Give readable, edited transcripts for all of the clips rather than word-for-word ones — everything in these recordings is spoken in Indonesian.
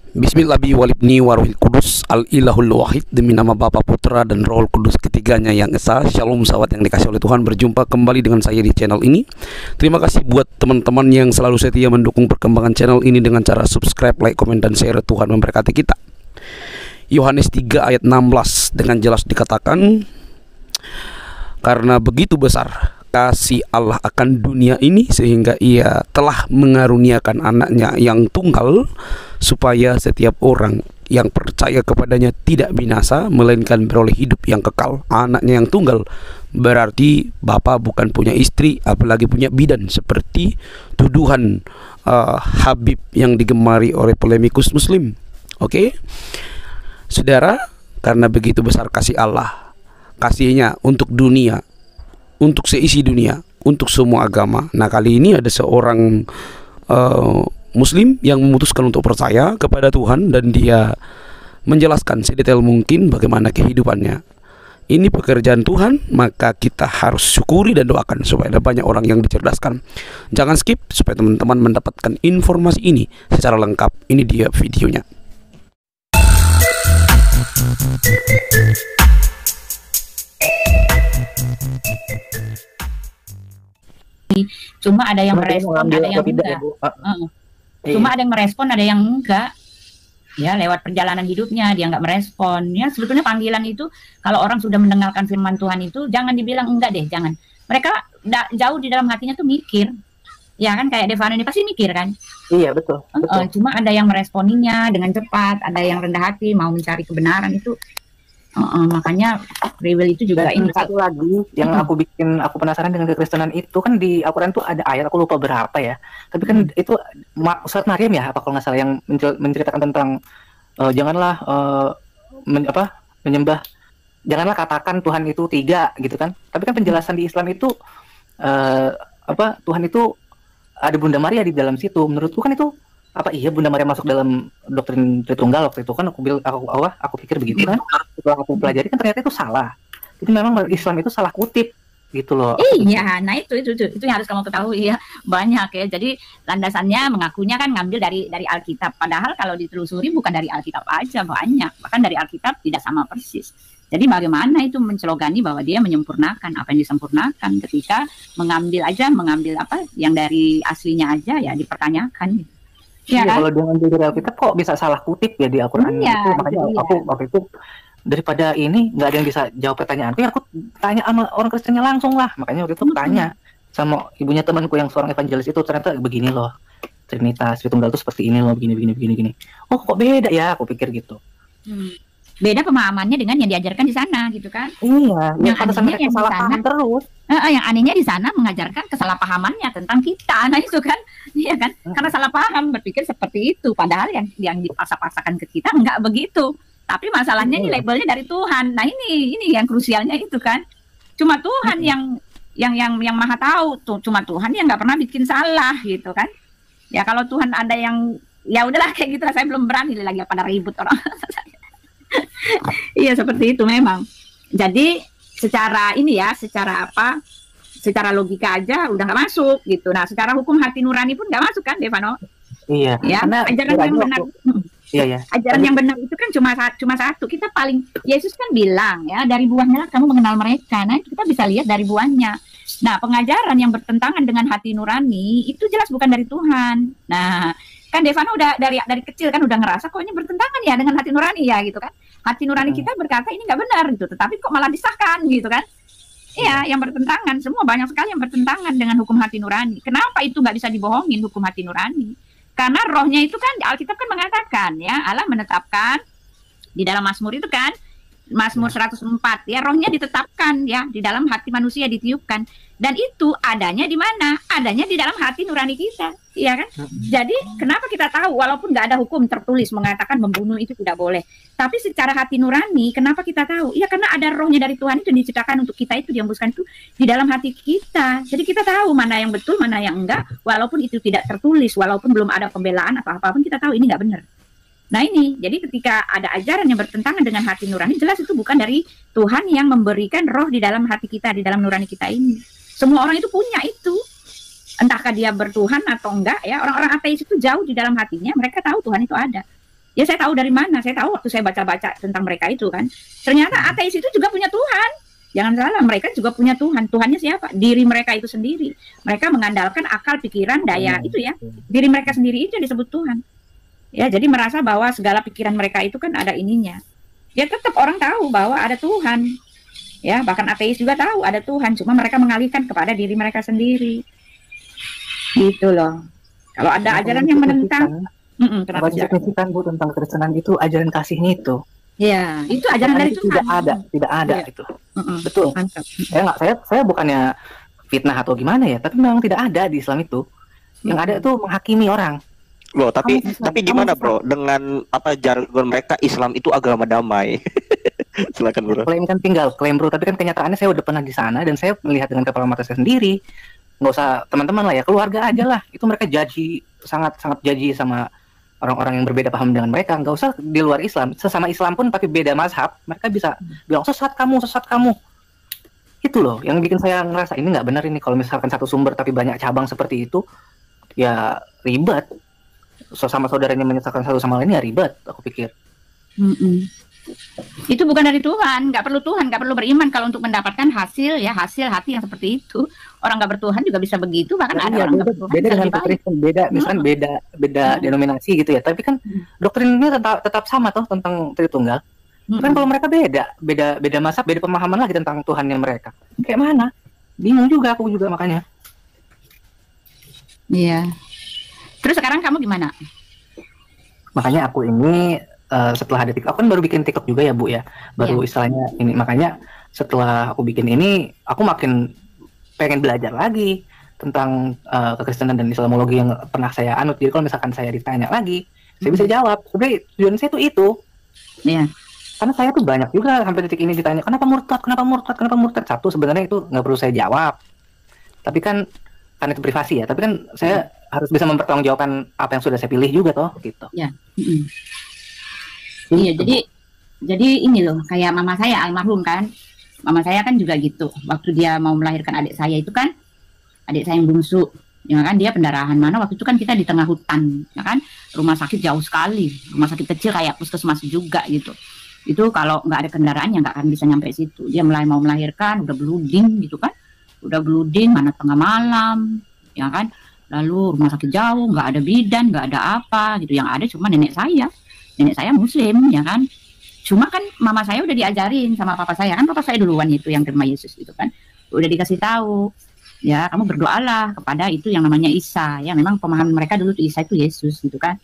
Bismillahi walibni waruhil kudus al ilahul wahid, demi nama Bapa, Putra dan Roh Kudus ketiganya yang esa. Shalom sahabat yang dikasih oleh Tuhan, berjumpa kembali dengan saya di channel ini. Terima kasih buat teman-teman yang selalu setia mendukung perkembangan channel ini dengan cara subscribe, like, komen, dan share. Tuhan memberkati kita. Yohanes 3 ayat 16 dengan jelas dikatakan, karena begitu besar kasih Allah akan dunia ini sehingga ia telah mengaruniakan anaknya yang tunggal, supaya setiap orang yang percaya kepadanya tidak binasa melainkan beroleh hidup yang kekal. Anaknya yang tunggal berarti Bapa bukan punya istri, apalagi punya bidan, seperti tuduhan Habib yang digemari oleh polemikus muslim. Oke, saudara, karena begitu besar kasih Allah, kasihnya untuk dunia, untuk seisi dunia, untuk semua agama. Nah, kali ini ada seorang Muslim yang memutuskan untuk percaya kepada Tuhan, dan dia menjelaskan sedetail mungkin bagaimana kehidupannya. Ini pekerjaan Tuhan, maka kita harus syukuri dan doakan supaya ada banyak orang yang dicerdaskan. Jangan skip supaya teman-teman mendapatkan informasi ini secara lengkap. Ini dia videonya. Cuma ada yang merespon, ada yang enggak. Cuma ada yang merespon, ada yang enggak. Ya, lewat perjalanan hidupnya dia enggak merespon. Ya, sebetulnya panggilan itu kalau orang sudah mendengarkan firman Tuhan itu jangan dibilang enggak deh, jangan. Mereka jauh di dalam hatinya tuh mikir. Ya kan, kayak Devano ini pasti mikir kan? Iya, betul. Cuma ada yang meresponinya dengan cepat, ada yang rendah hati mau mencari kebenaran itu. Makanya free will itu juga. Dan ini satu lagi yang aku penasaran dengan kekristenan itu, kan di Al-Quran tuh ada ayat, aku lupa berapa ya, tapi kan itu surat Maryam ya, apa kalau nggak salah, yang menceritakan tentang janganlah menyembah, janganlah katakan Tuhan itu tiga gitu kan. Tapi kan penjelasan di Islam itu Tuhan itu ada Bunda Maria di dalam situ. Menurutku kan itu iya Bunda Maria masuk dalam doktrin Tritunggal waktu itu kan. Aku pikir begitu kan. Setelah aku pelajari kan ternyata itu salah. Itu memang Islam itu salah kutip gitu loh. Iya, nah itu yang harus kamu ketahui ya. Banyak ya. Jadi landasannya mengakunya kan ngambil dari Alkitab. Padahal kalau ditelusuri bukan dari Alkitab aja, banyak. Bahkan dari Alkitab tidak sama persis. Jadi bagaimana itu mencelogani bahwa dia menyempurnakan apa yang disempurnakan ketika mengambil apa yang dari aslinya aja ya dipertanyakan. Iya, kan? Kalau dia ngambil dari Alkitab kok bisa salah kutip ya di Al-Quran itu. Makanya aku waktu itu daripada ini nggak ada yang bisa jawab pertanyaanku, ya aku tanya sama orang Kristennya langsung lah. Makanya waktu itu tanya sama ibunya temanku yang seorang evangelis itu, ternyata begini loh, Trinitas Tritunggal itu seperti ini loh, begini. Oh kok beda ya, aku pikir gitu. Beda pemahamannya dengan yang diajarkan di sana gitu kan. Iya, yang anehnya yang salah paham terus. Yang anehnya di sana mengajarkan kesalahpahamannya tentang kita. Nah itu kan, iya kan? Karena salah paham berpikir seperti itu, padahal yang dipaksa-paksakan ke kita enggak begitu. Tapi masalahnya ini labelnya dari Tuhan. Nah ini yang krusialnya itu kan. Cuma Tuhan yang maha tahu tuh. Cuma Tuhan yang nggak pernah bikin salah gitu kan. Ya kalau Tuhan ada yang ya udahlah kayak gitu, saya belum berani lagi pada ribut orang. Iya seperti itu memang. Jadi secara logika aja udah nggak masuk gitu. Nah secara hukum hati nurani pun nggak masuk kan, Devano? Iya. Ya, ajaran yang benar. Iya. Ajaran yang benar itu kan cuma satu. Kita Yesus kan bilang ya, dari buahnya lah kamu mengenal mereka. Nah kita bisa lihat dari buahnya. Nah pengajaran yang bertentangan dengan hati nurani itu jelas bukan dari Tuhan. Nah kan Devano udah dari kecil kan udah ngerasa kok ini bertentangan ya dengan hati nurani ya gitu kan. Hati nurani kita berkata ini nggak benar gitu, tetapi kok malah disahkan gitu kan. Iya, yang bertentangan, semua banyak sekali yang bertentangan dengan hukum hati nurani. Kenapa itu nggak bisa dibohongin hukum hati nurani? Karena rohnya itu kan Alkitab kan mengatakan ya, Allah menetapkan di dalam Mazmur itu kan, Mazmur 104 ya, rohnya ditetapkan ya di dalam hati manusia, ditiupkan. Dan itu adanya di mana? Adanya di dalam hati nurani kita, ya kan? Jadi kenapa kita tahu walaupun nggak ada hukum tertulis mengatakan membunuh itu tidak boleh, tapi secara hati nurani kenapa kita tahu? Ya karena ada rohnya dari Tuhan itu diciptakan untuk kita, itu dihembuskan itu di dalam hati kita. Jadi kita tahu mana yang betul, mana yang enggak, walaupun itu tidak tertulis, walaupun belum ada pembelaan atau apapun, kita tahu ini nggak benar. Nah ini, jadi ketika ada ajaran yang bertentangan dengan hati nurani, jelas itu bukan dari Tuhan yang memberikan roh di dalam hati kita, di dalam nurani kita ini. Semua orang itu punya itu. Entahkah dia bertuhan atau enggak ya, orang-orang ateis itu jauh di dalam hatinya, mereka tahu Tuhan itu ada. Ya saya tahu dari mana? Saya tahu waktu saya baca-baca tentang mereka itu kan. Ternyata ateis itu juga punya Tuhan. Jangan salah, mereka juga punya Tuhan. Tuhannya siapa? Diri mereka itu sendiri. Mereka mengandalkan akal, pikiran, daya itu ya. Diri mereka sendiri itu yang disebut Tuhan. Ya, jadi merasa bahwa segala pikiran mereka itu kan ada ininya. Ya tetap orang tahu bahwa ada Tuhan. Ya, bahkan ateis juga tahu ada Tuhan. Cuma mereka mengalihkan kepada diri mereka sendiri. Gitu loh. Kalau ada ajaran yang menentang, kenapa signifikan Bu tentang Kristenan itu ajaran kasihnya itu? Ya, itu ajaran dari Tuhan. Tidak ada ya. Itu. Betul. Mantap. Saya bukannya fitnah atau gimana ya, tapi memang tidak ada di Islam itu. Yang ada itu menghakimi orang. Loh, tapi gimana bro dengan apa jargon mereka Islam itu agama damai? Silakan bro. Klaim bro, tapi kan kenyataannya saya udah pernah di sana dan saya melihat dengan kepala mata saya sendiri. Nggak usah teman-teman lah ya, keluarga aja lah. Itu mereka sangat jaji sama orang-orang yang berbeda paham dengan mereka. Nggak usah di luar Islam, sesama Islam pun tapi beda mazhab, mereka bisa bilang sesat kamu. Itu loh yang bikin saya ngerasa ini nggak benar ini. Kalau misalkan satu sumber tapi banyak cabang seperti itu, ya ribet. Sama saudaranya menyesatkan satu sama lain ya ribet, aku pikir. Itu bukan dari Tuhan, nggak perlu beriman kalau untuk mendapatkan hasil hati yang seperti itu. Orang nggak bertuhan juga bisa begitu, bahkan ada orang nggak bertuhan. Beda dengan Kristen, misalkan beda denominasi gitu ya. Tapi kan doktrinnya tetap sama toh tentang Tritunggal. Kan kalau mereka beda mazhab, beda pemahaman lagi tentang Tuhannya mereka. Kayak mana? Bingung juga aku juga makanya. Iya. Terus sekarang kamu gimana? Makanya aku ini setelah ada TikTok, aku kan baru bikin TikTok juga ya Bu ya. Baru istilahnya ini, makanya setelah aku bikin ini, aku makin pengen belajar lagi tentang kekristenan dan Islamologi yang pernah saya anut. Jadi kalau misalkan saya ditanya lagi, saya bisa jawab. Sebenarnya tujuan saya tuh itu. Iya. Karena saya tuh banyak juga sampai detik ini ditanya, kenapa murtad? Satu, sebenarnya itu nggak perlu saya jawab. Tapi kan itu privasi ya. Tapi kan saya harus bisa mempertanggungjawabkan apa yang sudah saya pilih juga toh, gitu. Ya. Iya, jadi ini loh, kayak mama saya almarhum kan. Mama saya kan juga gitu. Waktu dia mau melahirkan adik saya itu kan, adik saya yang bungsu, ya kan, dia pendarahan mana waktu itu kan kita di tengah hutan, ya kan, rumah sakit jauh sekali, rumah sakit kecil kayak puskesmas juga gitu. Itu kalau nggak ada kendaraan ya nggak akan bisa nyampe situ. Dia mau melahirkan, udah blooding gitu kan, mana tengah malam, ya kan. Lalu rumah sakit jauh, nggak ada bidan, nggak ada apa gitu. Yang ada cuma nenek saya Muslim, ya kan. Cuma kan mama saya udah diajarin sama papa saya, kan papa saya duluan itu yang terima Yesus gitu kan. Udah dikasih tahu, ya kamu berdoalah kepada itu yang namanya Isa, ya memang pemahaman mereka dulu Isa itu Yesus gitu kan.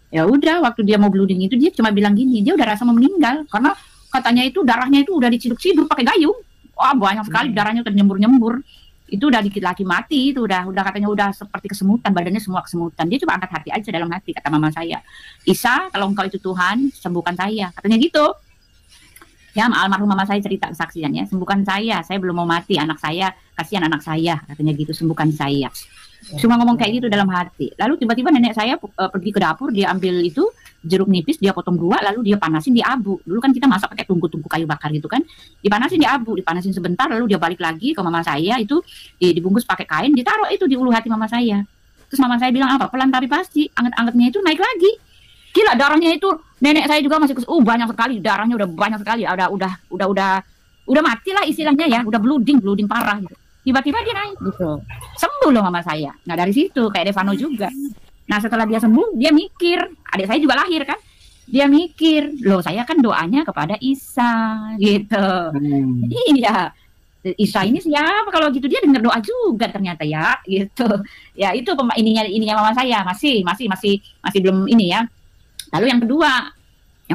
Ya udah, waktu dia mau blooding itu dia cuma bilang gini, dia udah rasa mau meninggal karena katanya itu darahnya itu udah diciduk-ciduk pakai gayung. Wah, banyak sekali darahnya ternyembur-nyembur. Itu udah dikit lagi mati, itu udah katanya udah seperti kesemutan, badannya semua kesemutan. Dia coba angkat hati aja dalam hati, kata mama saya. Isa, kalau engkau itu Tuhan, sembuhkan saya. Katanya gitu. Ya, almarhum mama saya cerita kesaksiannya, sembuhkan saya belum mau mati, anak saya, kasihan anak saya, katanya gitu, sembuhkan saya. Cuma ngomong kayak gitu dalam hati. Lalu tiba-tiba nenek saya pergi ke dapur, dia ambil itu jeruk nipis, dia potong dua, lalu dia panasin di abu. Dulu kan kita masak pakai tungku-tungku kayu bakar gitu kan. Dipanasin di abu, dipanasin sebentar, lalu dia balik lagi ke mama saya, itu dibungkus pakai kain, ditaruh itu di ulu hati mama saya. Terus mama saya bilang apa? Pelan tapi pasti, anget-angetnya itu naik lagi. Gila, darahnya itu, nenek saya juga masih banyak sekali, darahnya udah banyak sekali, udah mati lah istilahnya ya, udah blooding parah gitu. Tiba-tiba dia naik gitu, sembuh loh mama saya. Nah dari situ kayak Devano juga. Nah setelah dia sembuh, dia mikir, adik saya juga lahir kan, dia mikir, loh saya kan doanya kepada Isa gitu. Iya, Isa ini siapa kalau gitu, dia dengar doa juga ternyata ya gitu. Ya itu ininya mama saya masih belum ini ya. Lalu yang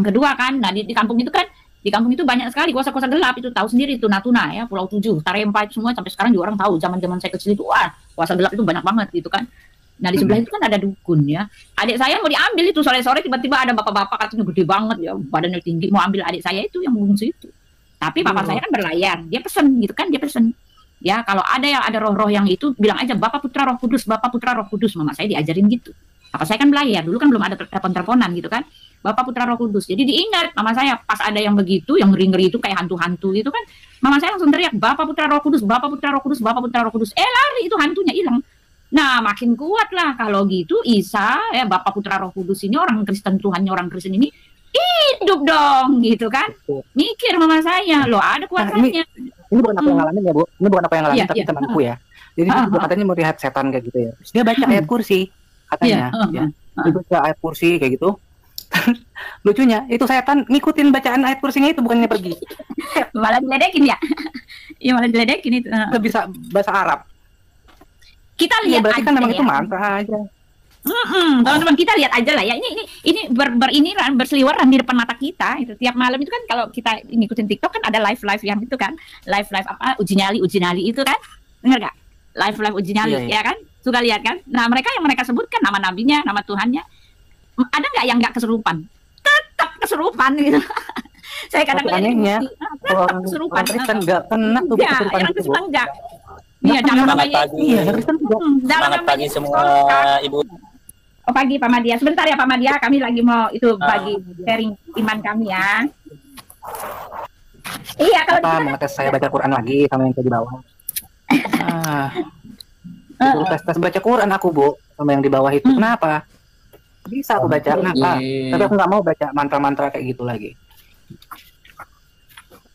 kedua kan, nah di kampung itu kan, di kampung itu banyak sekali kuasa-kuasa gelap, itu tahu sendiri itu Natuna ya, Pulau 7, Tarempa itu semua sampai sekarang juga orang tahu. Zaman saya kecil itu wah, kuasa gelap itu banyak banget gitu kan. Nah di sebelah itu kan ada dukun ya. Adik saya mau diambil itu sore-sore, tiba-tiba ada bapak-bapak katanya gede banget ya, badannya tinggi, mau ambil adik saya itu yang bungsu itu. Tapi papa saya kan berlayar, dia pesen gitu kan, ya kalau ada roh-roh yang itu bilang aja Bapak Putra Roh Kudus, mama saya diajarin gitu. Papa saya kan berlayar, dulu kan belum ada telepon-teleponan gitu kan. Bapak Putra Roh Kudus. Jadi diingat mama saya pas ada yang begitu, yang ngeri-ngeri itu kayak hantu-hantu gitu kan. Mama saya langsung teriak, Bapak Putra Roh Kudus, Bapak Putra Roh Kudus, Bapak Putra Roh Kudus. Lari itu hantunya hilang. Nah, makin kuat lah kalau gitu Isa, ya Bapa Putra Roh Kudus ini orang Kristen, Tuhannya orang Kristen ini hidup dong, gitu kan? Mikir mama saya, loh ada kuasanya. Ini bukan apa yang ngalamin ya, Bu. Ini bukan apa yang ngalamin, Iya, tapi iya. temanku ya. Jadi dia katanya melihat setan kayak gitu ya. Terus dia baca ayat kursi, katanya. Ya. Dia baca ayat kursi kayak gitu. Lucunya, itu setan ngikutin bacaan ayat kursinya itu, bukannya pergi. Malah diledekin ya. Iya, malah diledekin itu. Dia bisa bahasa Arab. Kita Ya, lihat berarti aja kan memang ya. itu mantra aja. Teman-teman kita lihat aja lah ya. Ini beriniran berseliweran di depan mata kita. Itu tiap malam itu kan kalau kita ngikutin TikTok kan ada live yang itu kan, live apa uji nyali itu kan, dengar gak? Live uji nyali Iya. ya kan? Suka lihat kan? Nah mereka yang mereka sebutkan nama nabinya, nama Tuhannya, ada nggak yang nggak kesurupan? Tetap kesurupan gitu. Saya kadang-kadang Anehnya, tetap kesurupan. orang Kristen nggak kena tuh Ya, kesurupan yang gitu, Bu. Kristen enggak. Iya, dalam Selamat namanya pagi. Iya, yang Kristen juga. dalam Selamat namanya pagi semua Ibu. Oh pagi Pak Madia, sebentar ya Pak Madia, kami lagi mau itu bagi sharing iman kami ya. Iya kalau Apa mau tes saya baca Quran lagi sama yang tadi di bawah? Disuruh tes baca Quran aku, Bu, sama yang di bawah itu. Kenapa? Bisa aku baca, kenapa? Tapi aku nggak mau baca mantra-mantra kayak gitu lagi.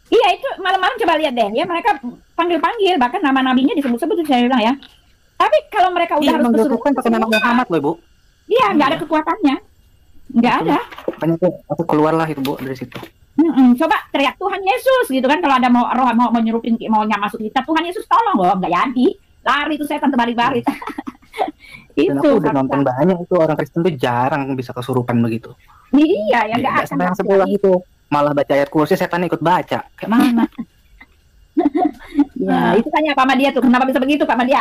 iya itu malam-malam coba lihat deh ya mereka panggil-panggil bahkan nama nabinya disebut-sebut itu saya bilang ya. Tapi kalau mereka udah Iya, harus menjatuhkan pakai nama Muhammad loh, Bu. iya nggak ada kekuatannya, nggak ada. Makanya aku keluarlah itu, Bu, dari situ. Coba teriak Tuhan Yesus gitu kan kalau ada roh mau nyerupin mau masuk kita, Tuhan Yesus tolong loh, nggak jadi, lari itu setan terbalik-balik. Dan Itu aku udah fakta. nonton banyak itu orang Kristen tuh jarang bisa kesurupan begitu. Iya ya nggak Nggak akan sampai yang sebelah itu malah baca ayat kursi, setan ikut baca. Kayak mana? Ya, itu tanya Pak Madia tuh, kenapa bisa begitu Pak Madia?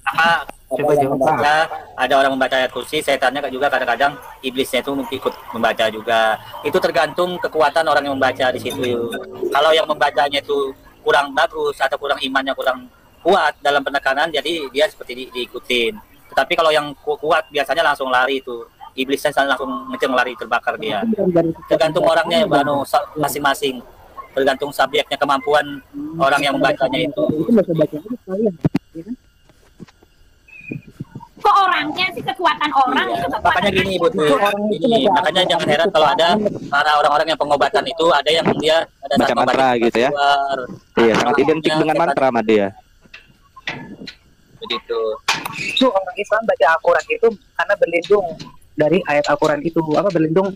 Apa Coba jawab, Pak. ada orang membaca ayat kursi, setannya juga kadang-kadang iblisnya itu ikut membaca juga. Itu tergantung kekuatan orang yang membaca di situ. Kalau yang membacanya itu kurang bagus atau kurang imannya kurang kuat dalam penekanan, jadi dia seperti diikutin. Tetapi kalau yang kuat biasanya langsung lari itu. Iblisnya langsung ngeceng lari terbakar dia. Tergantung orangnya masing-masing. Tergantung subjeknya, kemampuan orang yang membacanya itu. Kok orangnya sih kekuatan orang itu kekuatan Makanya gini Ibu tuh, gini, makanya jangan heran kalau ada para orang-orang yang pengobatan itu ada yang dia ada Baca mantra gitu ya. Iya, sangat identik dengan mantra sama dia. Begitu. Itu orang Islam baca Al-Quran itu karena berlindung dari ayat Al-Quran itu, apa berlindung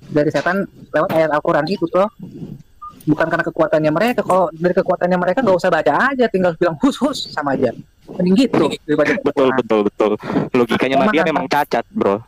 dari setan lewat ayat Al-Quran itu toh. Bukan karena kekuatannya mereka. Kalau dari kekuatannya mereka nggak usah baca aja, tinggal bilang hus sama aja. Mending gitu daripada Betul. Logikanya dia memang cacat, Bro.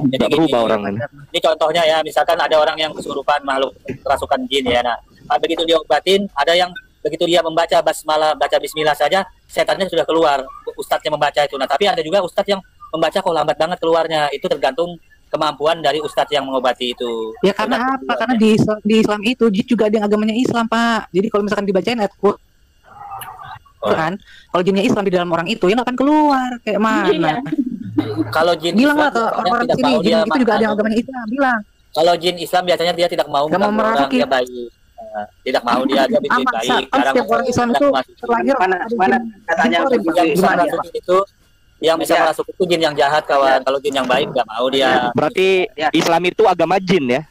Jadi Nggak berubah orangnya. Ini contohnya ya, misalkan ada orang yang kesurupan makhluk kerasukan jin ya. Nah, begitu dia obatin, ada yang begitu dia membaca basmalah, baca bismillah saja, setannya sudah keluar. Ustadznya membaca itu. Nah, tapi ada juga ustadz yang membaca kok lambat banget keluarnya. Itu tergantung kemampuan dari ustadz yang mengobati itu. ya karena apa? Karena di Islam itu jin juga ada yang agamanya Islam, Pak. Jadi kalau misalkan dibacain ayat Quran, kalau jinnya Islam di dalam orang itu, ya nggak akan keluar. Kayak mana? Kalau jin Bilang Islam, lah ke orang-orang tidak sini, mau jin dia itu juga ada yang agamanya Islam. Bilang. Kalau jin Islam biasanya dia tidak mau Nggak mau mengganggu orang, merasuki. dia baik. Tidak mau dia bikin Amat, baik. kan setiap orang Islam itu terlahir mana katanya yang bisa gimana? merasuki itu, yang bisa merasuki itu jin yang jahat kawan. Kalau jin yang baik nggak mau dia. Berarti Islam itu agama jin ya?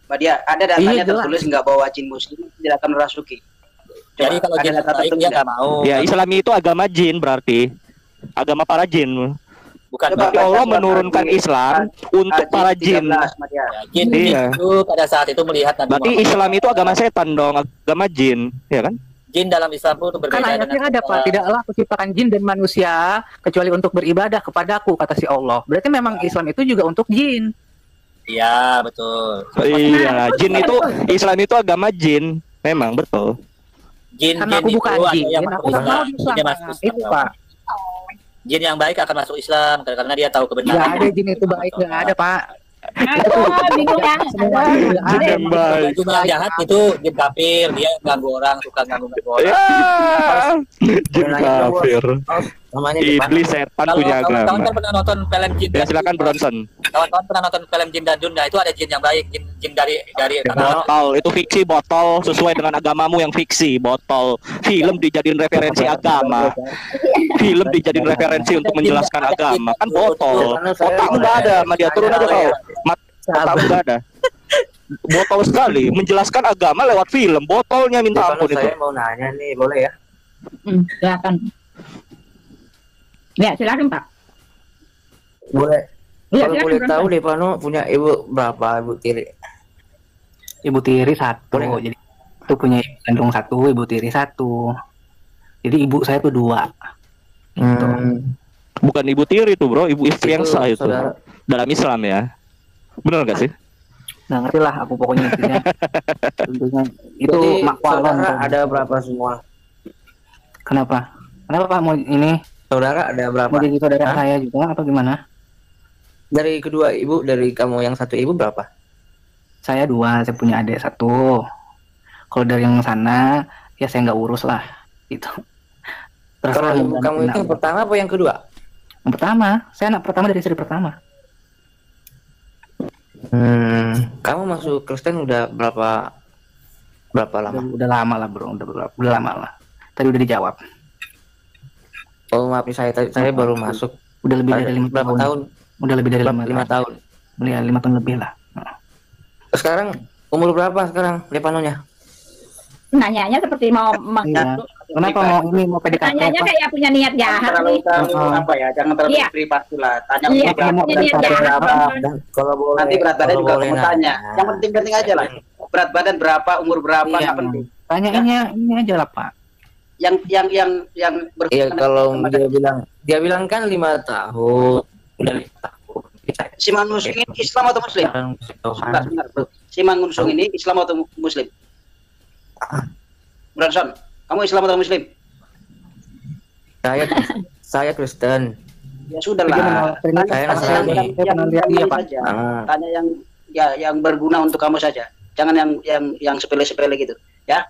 Mbak Dia, ada datanya Iya, jelas. tertulis nggak bawa jin muslim tidak akan merasuki. Jadi kalau ada jin yang data baik tertentu dia nggak? nggak mau. Ya, Islam itu agama jin berarti. Agama para jin. Bukan Coba Berarti baca Allah surat menurunkan Al-Qur'an. Islam untuk para jin. 13, Mbak Dia. jin Iya. itu pada saat itu melihat Nabi Berarti Muhammad. Islam itu agama setan dong, agama jin, ya kan? Jin dalam Islam pun berbeda Kan ayatnya dengan ada, Pak. Tidaklah aku ciptakan jin dan manusia kecuali untuk beribadah kepadaku, kata si Allah. Berarti memang Islam itu juga untuk jin. Iya betul. Iya, jin itu Islam itu agama jin, memang betul. Jin Karena aku itu bukan ada jin, yang aku masuk nggak mau Islam. di Islam. Jinnya masuk Pak. Islam, Itu, kawan. Pak. Jin yang baik akan masuk Islam karena dia tahu Nggak kebenaran. ada jin itu baik, nggak ada, Pak. Aduh, bingung ya. Semua Aduh. nggak ada. Jin yang baik. Jin yang jahat itu jin kafir, dia ganggu orang, suka ganggu orang. Ya, jin kafir. Namanya Iblis setan Kalau punya kawan-kawan agama. kan pernah nonton film jin. Ya silakan Bronson. Kawan-kawan pernah nonton film Jin dan Jun? Nah, itu ada jin yang baik, jin dari Botol itu fiksi, botol sesuai dengan agamamu yang fiksi, botol. Film dijadiin referensi agama. Film dijadiin referensi untuk menjelaskan agama. Kan botol. Otakmu nggak ada, sama dia turun aja kau. Otakmu nggak ada. Botol sekali menjelaskan agama lewat film. Botolnya minta ampun itu. Saya mau nanya nih, boleh ya? Silakan. Ya, silakan Pak. Boleh. Iya, Kalau silakan, boleh Bang. tahu Devano punya ibu berapa, Ibu Tiri? Ibu tiri satu, Boleh. jadi itu punya ibu kandung satu, ibu tiri satu. Jadi ibu saya tuh dua. Gitu. Bukan ibu tiri itu bro, ibu istri yang Itu, sah itu. saudara. Dalam Islam ya. Benar nggak sih? Nggak ngerti lah aku pokoknya intinya. Intinya itu Jadi makwalon. saudara ada berapa semua? Kenapa? Kenapa Pak mau ini? Saudara ada berapa? Mau jadi saudara Hah? saya juga apa gimana? Dari kedua ibu, dari kamu yang satu ibu berapa? Saya dua, saya punya adik satu. Kalau dari yang sana, ya saya nggak urus lah, gitu. Kalau ibu mau kamu itu anak yang pertama apa yang kedua? yang pertama, saya anak pertama dari istri pertama. Kamu masuk Kristen udah berapa lama? Udah lama lah bro, udah lama lah. Tadi udah dijawab. Oh maaf nih, saya baru masuk. Udah lebih dari 5 berapa tahun? Udah lebih dari 5 5 tahun. Ya, 5 tahun lebih lah. Sekarang umur berapa sekarang Devanonya? Nanyanya seperti mau Iya. Kenapa mau ini mau PDKT? Nanyanya Pak? kayak punya niat Jangan jahat terlalu nih. apa ya, jangan terlalu Iya. privasi lah. Tanya Iya, umur berapa, punya niat jahat. Dan kalau boleh, nanti berat badan kalau juga boleh kamu tanya. Yang penting aja lah. Berat badan berapa, umur berapa, Iya. nggak penting. Tanyainnya ini aja lah Pak. Yang Iya, kalau dia bilang kan 5 tahun, udah 5 tahun. si Manusung ini Islam atau Muslim? Sebentar, sebentar. Si Manusung ini Islam atau Muslim? Bronson, kamu Islam atau Muslim? Saya Kristen. Ya sudah Dia lah. menolak Trinity. Saya Tanya Nasrani. Saya pernah lihat dia Pak. saja. Ah. Tanya yang berguna untuk kamu saja. Jangan yang sepele-sepele gitu. Ya.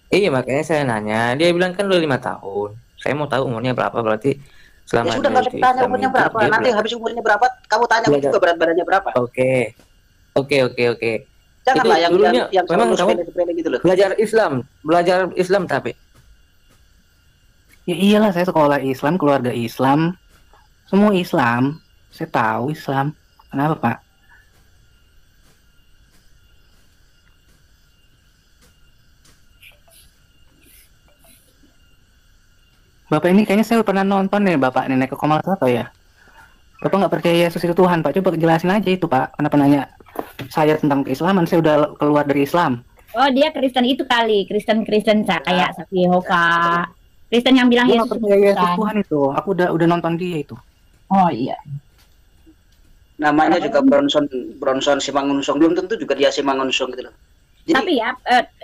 Iya makanya saya nanya. Dia bilang kan udah 5 tahun. Saya mau tahu umurnya berapa, berarti selama Ya sudah nggak usah di tanya Islam umurnya itu berapa. dia Nanti bilang- habis umurnya berapa, kamu tanya juga berat badannya berapa. Oke. Janganlah Itu yang dulunya memang selalu kamu sepele-sepele gitu loh. belajar Islam tapi Ya iyalah saya sekolah Islam, keluarga Islam, semua Islam. Saya tahu Islam. Kenapa Pak? Bapak ini kayaknya saya pernah nonton nih Bapak Nenek Komal atau ya? Bapak nggak percaya Yesus itu Tuhan Pak? Coba jelasin aja itu Pak. Kenapa nanya saya tentang keislaman? Saya udah keluar dari Islam. Oh, dia Kristen itu kali, Kristen kayak Saksi Yehova. Kristen yang bilang Dia Yesus nggak percaya Yesus Tuhan. Tuhan itu. Aku udah nonton dia itu. Oh iya. Namanya juga Bronson Simangunsong. Belum tentu juga dia Simangunsong gitu loh. Jadi, Tapi ya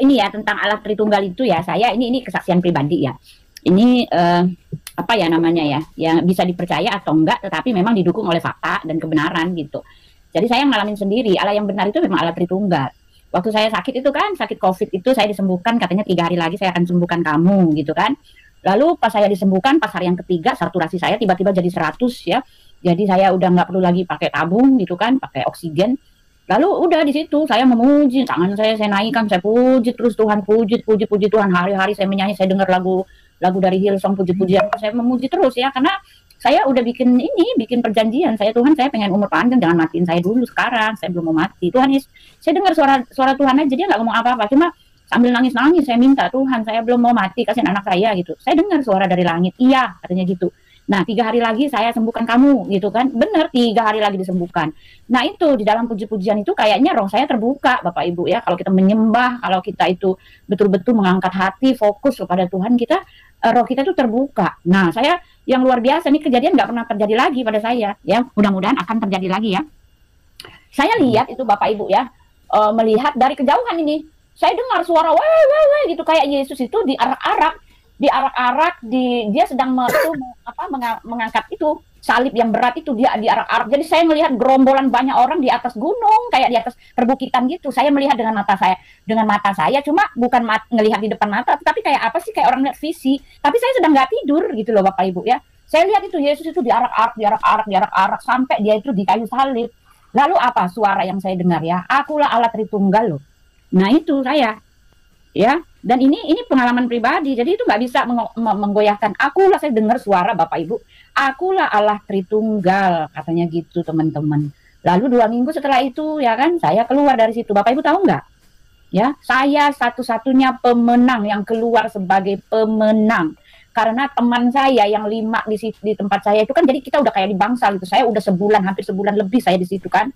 ini ya tentang Allah Tritunggal itu ya, saya ini kesaksian pribadi ya. Ini apa ya namanya ya, yang bisa dipercaya atau enggak, tetapi memang didukung oleh fakta dan kebenaran gitu. Jadi saya ngalamin sendiri, Allah yang benar itu memang Allah Tritunggal. Waktu saya sakit itu kan, sakit COVID itu saya disembuhkan, katanya 3 hari lagi saya akan sembuhkan kamu gitu kan. Lalu pas saya disembuhkan, pas hari yang ketiga, saturasi saya tiba-tiba jadi 100 ya. Jadi saya udah nggak perlu lagi pakai tabung gitu kan, pakai oksigen. Lalu udah di situ saya memuji, tangan saya naikkan, saya puji terus Tuhan, puji Tuhan. Hari-hari saya menyanyi, saya dengar lagu dari Hillsong, puji-pujian, saya memuji terus ya, karena saya udah bikin perjanjian, saya pengen umur panjang, jangan matiin saya dulu sekarang, saya belum mau mati. Tuhan, saya dengar suara Tuhan aja, dia nggak ngomong apa-apa, cuma sambil nangis-nangis saya minta, Tuhan saya belum mau mati, kasihin anak saya gitu. Saya dengar suara dari langit, iya katanya gitu. Nah 3 hari lagi saya sembuhkan kamu gitu kan, bener 3 hari lagi disembuhkan. Nah itu di dalam puji-pujian itu kayaknya roh saya terbuka Bapak Ibu ya, kalau kita menyembah, kalau kita itu betul-betul mengangkat hati, fokus kepada Tuhan, kita roh kita itu terbuka. Nah saya yang luar biasa nih, kejadian nggak pernah terjadi lagi pada saya ya, mudah-mudahan akan terjadi lagi ya. Saya lihat itu Bapak Ibu ya, melihat dari kejauhan ini, saya dengar suara wah gitu, kayak Yesus itu diarak-arak, dia sedang mengangkat itu salib yang berat itu, dia diarak-arak. Jadi saya melihat gerombolan banyak orang di atas gunung, kayak di atas perbukitan gitu. Saya melihat dengan mata saya, cuma bukan ngelihat di depan mata, tapi kayak apa sih, kayak orang lihat visi. Tapi saya sedang nggak tidur gitu loh Bapak Ibu ya. Saya lihat itu Yesus itu diarak-arak sampai dia itu di kayu salib. Lalu apa suara yang saya dengar ya? Akulah Allah Tritunggal loh. Nah itu saya, ya. Dan ini pengalaman pribadi. Jadi itu nggak bisa menggoyahkan. Akulah, saya dengar suara Bapak Ibu. Akulah Allah Tritunggal, katanya gitu teman-teman. Lalu 2 minggu setelah itu ya kan, saya keluar dari situ. Bapak Ibu tahu nggak? Ya, saya satu-satunya pemenang yang keluar sebagai pemenang. Karena teman saya yang 5 di tempat saya itu kan, jadi kita udah kayak di bangsal gitu. Saya udah hampir sebulan lebih saya di situ kan.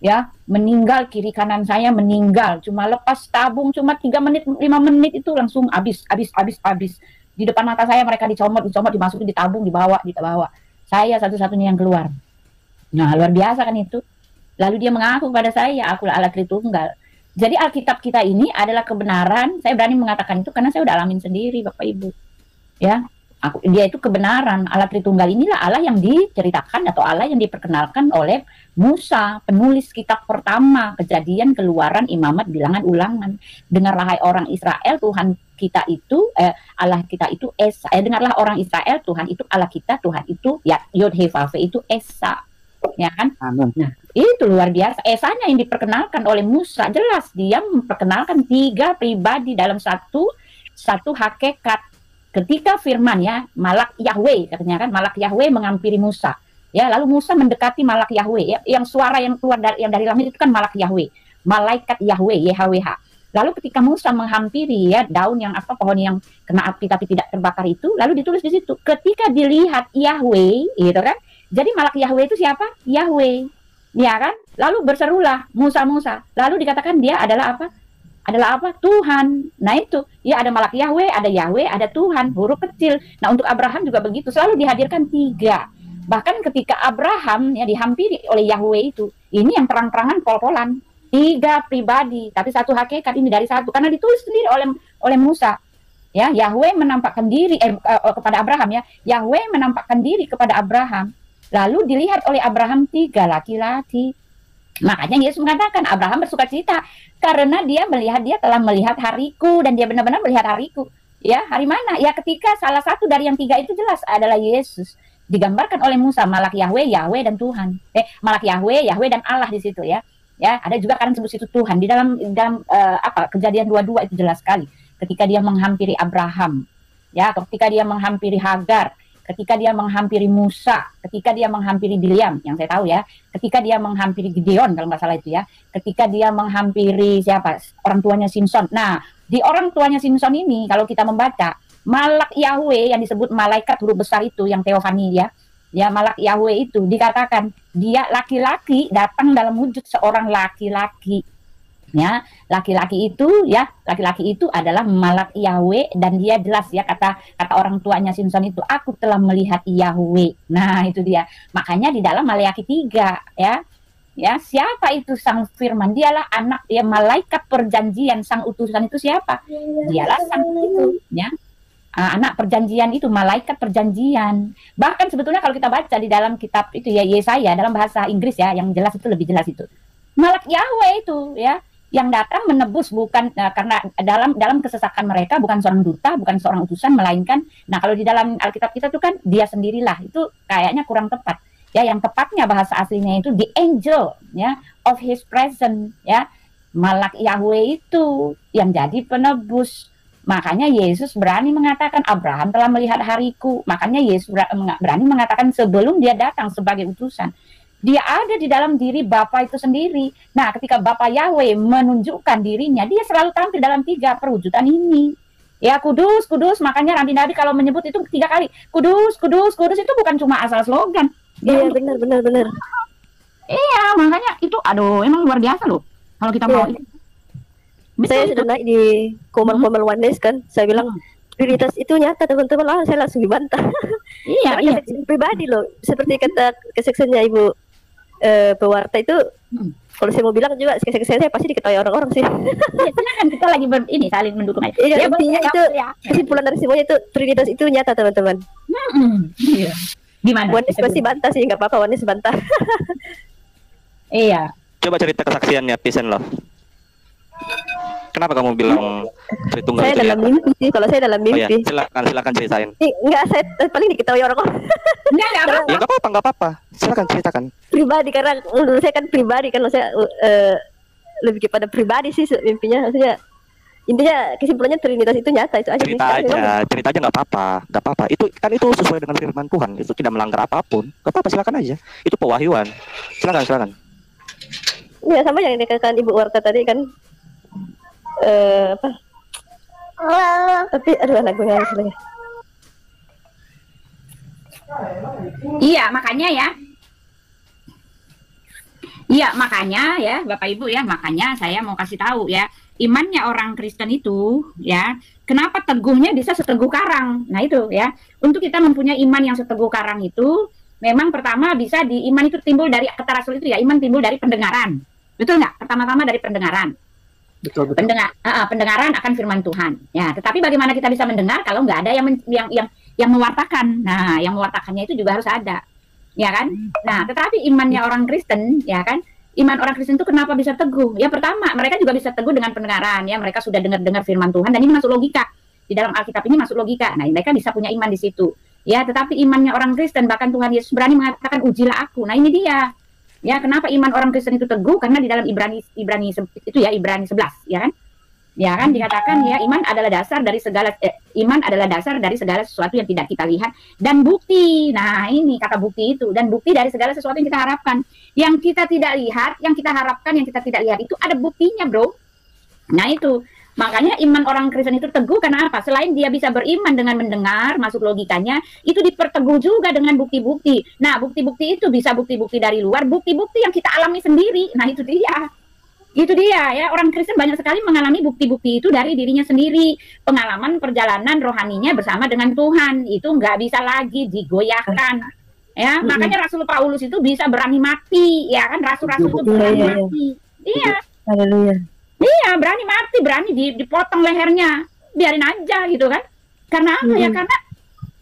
Ya, meninggal, kiri kanan saya meninggal. Cuma lepas tabung cuma 3 menit, 5 menit itu langsung habis. Di depan mata saya mereka dicomot, dimasukin di tabung, dibawa. Saya satu-satunya yang keluar. Nah, luar biasa kan itu. Lalu dia mengaku kepada saya, akulah Allah Tritunggal. Jadi Alkitab kita ini adalah kebenaran. Saya berani mengatakan itu karena saya udah alamin sendiri, Bapak Ibu. Ya, dia itu kebenaran. Allah Tritunggal inilah Allah yang diceritakan atau Allah yang diperkenalkan oleh Musa, penulis kitab pertama, Kejadian, Keluaran, Imamat, Bilangan, Ulangan. Dengarlah hai orang Israel, Tuhan kita itu Allah kita itu Esa. Dengarlah orang Israel, Tuhan itu Allah kita, Tuhan itu ya Yod He Vav He itu Esa. Ya kan? Amin. Nah, itu luar biasa. Esanya yang diperkenalkan oleh Musa, jelas dia memperkenalkan 3 pribadi dalam satu hakikat. Ketika firman ya, Malak Yahweh katanya kan, Malak Yahweh menghampiri Musa. Ya, lalu Musa mendekati Malak Yahweh ya, yang suara yang keluar dari langit itu kan Malak Yahweh, malaikat Yahweh, YHWH. Lalu ketika Musa menghampiri ya daun yang pohon yang kena api tapi tidak terbakar itu, lalu ditulis di situ, ketika dilihat Yahweh, gitu kan. Jadi Malak Yahweh itu siapa? Yahweh. Ya kan? Lalu berserulah Musa. Lalu dikatakan dia adalah apa? Tuhan. Nah itu, ya ada Malak Yahweh, ada Tuhan, huruf kecil. Nah untuk Abraham juga begitu, selalu dihadirkan 3. Bahkan ketika Abraham ya dihampiri oleh Yahweh itu, ini yang terang-terangan pol-polan. 3 pribadi, tapi satu hakikat ini dari satu. Karena ditulis sendiri oleh Musa. Ya, Yahweh menampakkan diri kepada Abraham ya. Yahweh menampakkan diri kepada Abraham. Lalu dilihat oleh Abraham 3 laki-laki. Makanya Yesus mengatakan Abraham bersuka cita karena dia telah melihat hariku, dan dia benar-benar melihat hariku. Ya, hari mana? Ya ketika salah satu dari yang 3 itu jelas adalah Yesus. Digambarkan oleh Musa, Malak Yahweh, Yahweh dan Tuhan. Malak Yahweh, Yahweh dan Allah di situ ya. Ya, ada juga kan sebut situ Tuhan. Di dalam Kejadian 22 itu jelas sekali. Ketika dia menghampiri Abraham, ya, ketika dia menghampiri Hagar, ketika dia menghampiri Musa, ketika dia menghampiri Bileam, yang saya tahu ya, ketika dia menghampiri Gideon kalau nggak salah itu ya, ketika dia menghampiri siapa? Orang tuanya Simson. Nah, di orang tuanya Simson ini kalau kita membaca, Malak Yahweh yang disebut malaikat huruf besar itu yang teofani ya, Malak Yahweh itu dikatakan dia laki-laki datang dalam wujud seorang laki-laki. Ya, laki-laki itu adalah Malak Yahweh, dan dia jelas ya kata orang tuanya Simson itu, aku telah melihat Yahweh. Nah, itu dia. Makanya di dalam Maleakhi 3 ya, siapa itu sang firman? Dialah anak ya, malaikat perjanjian, sang utusan itu siapa? Dialah sang itu ya. Anak perjanjian itu, malaikat perjanjian. Bahkan sebetulnya kalau kita baca di dalam kitab itu ya Yesaya dalam bahasa Inggris ya, yang jelas itu lebih jelas itu. Malak Yahweh itu ya, yang datang menebus bukan karena dalam kesesakan mereka bukan seorang duta, bukan seorang utusan, melainkan kalau di dalam Alkitab kita itu kan dia sendirilah. Itu kayaknya kurang tepat. Ya, yang tepatnya bahasa aslinya itu the angel ya of his presence ya. Malak Yahweh itu yang jadi penebus. Makanya Yesus berani mengatakan Abraham telah melihat hariku. Makanya Yesus berani mengatakan sebelum dia datang sebagai utusan, dia ada di dalam diri Bapa itu sendiri. Nah, ketika Bapa Yahweh menunjukkan dirinya, dia selalu tampil dalam 3 perwujudan ini. Ya, kudus, kudus. Makanya nabi-nabi kalau menyebut itu 3 kali. Kudus, kudus, kudus itu bukan cuma asal slogan. Iya, benar. Iya, makanya itu emang luar biasa loh. Kalau kita mau itu. Saya sudah naik di Komel Oneness kan. Saya bilang prioritas itu nyata teman-teman, saya langsung dibantah. Iya. Pribadi loh. Seperti kata kesaksiannya Ibu pewarta itu, kalau saya mau bilang juga kesaksian saya pasti diketahui orang-orang sih. Ya, kan kita lagi saling mendukung aja. Iya, intinya itu kesimpulan dari semuanya itu prioritas itu nyata teman-teman. Iya. Gimana? Oneness pasti bantah sih, nggak apa-apa Oneness bantah. Iya. Coba cerita kesaksiannya, peace and love. Kenapa kamu bilang Tritunggal Saya itu dalam nyata? mimpi sih, kalau saya dalam Oh ya, mimpi. silakan ceritain. Enggak, saya paling diketahui orang kok. Enggak apa. Ya nggak apa-apa. Silakan ceritakan. Pribadi, karena menurut saya kan pribadi kan, saya lebih kepada pribadi sih mimpinya. Maksudnya intinya kesimpulannya Trinitas itu nyata, itu aja. Cerita aja nggak apa-apa. Itu sesuai dengan firman Tuhan, itu tidak melanggar apapun. Nggak apa-apa, silakan aja. Itu pewahyuan. Silakan. Iya, sama yang dikatakan Ibu Warta tadi kan. Apa? Tapi aduh, lagunya lagi. Iya, makanya ya, Bapak Ibu ya, makanya saya mau kasih tahu ya, imannya orang Kristen itu ya, kenapa teguhnya bisa seteguh karang. Nah itu ya, untuk kita mempunyai iman yang seteguh karang itu, memang pertama bisa iman itu timbul dari, kata Rasul itu ya, iman timbul dari pendengaran. Betul nggak? Pertama-tama dari pendengaran. Betul. Pendengaran akan firman Tuhan. Ya, tetapi bagaimana kita bisa mendengar kalau nggak ada yang mewartakan? Nah, yang mewartakannya itu juga harus ada, ya kan? Nah, tetapi imannya orang Kristen, ya kan? Iman orang Kristen itu kenapa bisa teguh? Ya pertama, mereka juga bisa teguh dengan pendengaran. Ya, mereka sudah dengar firman Tuhan dan ini masuk logika. Di dalam Alkitab ini masuk logika. Nah, mereka bisa punya iman di situ. Ya, tetapi imannya orang Kristen, bahkan Tuhan Yesus berani mengatakan ujilah aku. Nah, ini dia. Ya, kenapa iman orang Kristen itu teguh? Karena di dalam Ibrani itu ya, Ibrani 11, ya kan? Ya kan dikatakan ya, iman adalah dasar dari segala sesuatu yang tidak kita lihat dan bukti. Nah, ini kata bukti itu, dan bukti dari segala sesuatu yang kita harapkan. Yang kita tidak lihat, yang kita harapkan, yang kita tidak lihat itu ada buktinya, Bro. Nah, itu. Makanya iman orang Kristen itu teguh karena apa? Selain dia bisa beriman dengan mendengar, masuk logikanya, itu diperteguh juga dengan bukti-bukti. Nah, bukti-bukti itu bisa bukti-bukti dari luar, bukti-bukti yang kita alami sendiri. Nah, itu dia. Itu dia ya, orang Kristen banyak sekali mengalami bukti-bukti itu dari dirinya sendiri. Pengalaman perjalanan rohaninya bersama dengan Tuhan, itu nggak bisa lagi digoyahkan. Ya, makanya Rasul Paulus itu bisa berani mati, ya kan? Rasul-rasul itu berani mati. Iya. Haleluya. Iya, berani mati, berani dipotong lehernya, biarin aja gitu kan? Karena apa ya? Karena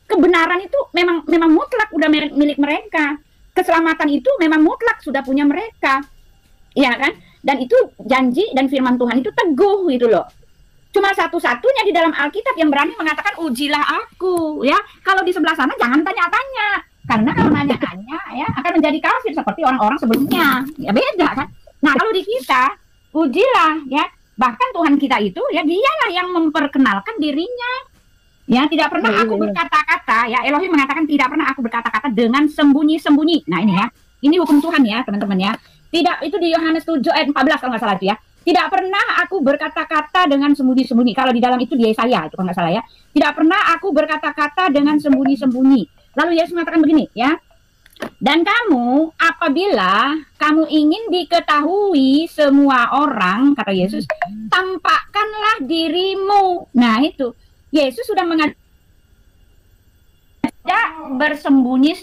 kebenaran itu memang mutlak udah milik mereka. Keselamatan itu memang mutlak sudah punya mereka, ya kan? Dan itu janji dan firman Tuhan itu teguh gitu loh. Cuma satu-satunya di dalam Alkitab yang berani mengatakan ujilah aku, ya. Kalau di sebelah sana jangan tanya-tanya, karena kalau nanya-tanya ya akan menjadi kafir seperti orang-orang sebelumnya. Ya beda kan? Nah, kalau di kita ujilah ya, bahkan Tuhan kita itu ya dialah yang memperkenalkan dirinya. Ya, tidak pernah aku berkata-kata, ya Elohim mengatakan tidak pernah aku berkata-kata dengan sembunyi-sembunyi. Nah, ini ya. Ini hukum Tuhan ya, teman-teman ya. Tidak, itu di Yohanes 7 ayat 14 kalau nggak salah itu ya. Tidak pernah aku berkata-kata dengan sembunyi-sembunyi. Kalau di dalam itu di Yesaya itu kalau nggak salah ya. Tidak pernah aku berkata-kata dengan sembunyi-sembunyi. Lalu Yesus mengatakan begini ya. Dan kamu, apabila kamu ingin diketahui semua orang, kata Yesus, tampakkanlah dirimu. Nah itu, Yesus sudah mengajak bersembunyi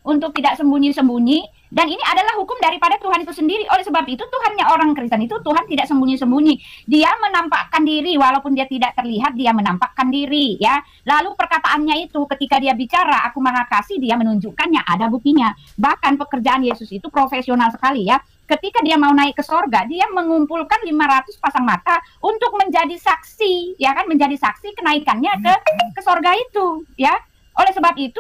untuk tidak sembunyi-sembunyi. Dan ini adalah hukum daripada Tuhan itu sendiri. Oleh sebab itu Tuhannya orang Kristen itu, Tuhan tidak sembunyi-sembunyi. Dia menampakkan diri, walaupun dia tidak terlihat, dia menampakkan diri ya. Lalu perkataannya itu ketika dia bicara, aku maha kasih, dia menunjukkannya, ada buktinya. Bahkan pekerjaan Yesus itu profesional sekali ya. Ketika dia mau naik ke sorga, dia mengumpulkan 500 pasang mata untuk menjadi saksi, ya kan, menjadi saksi kenaikannya ke sorga itu ya. Oleh sebab itu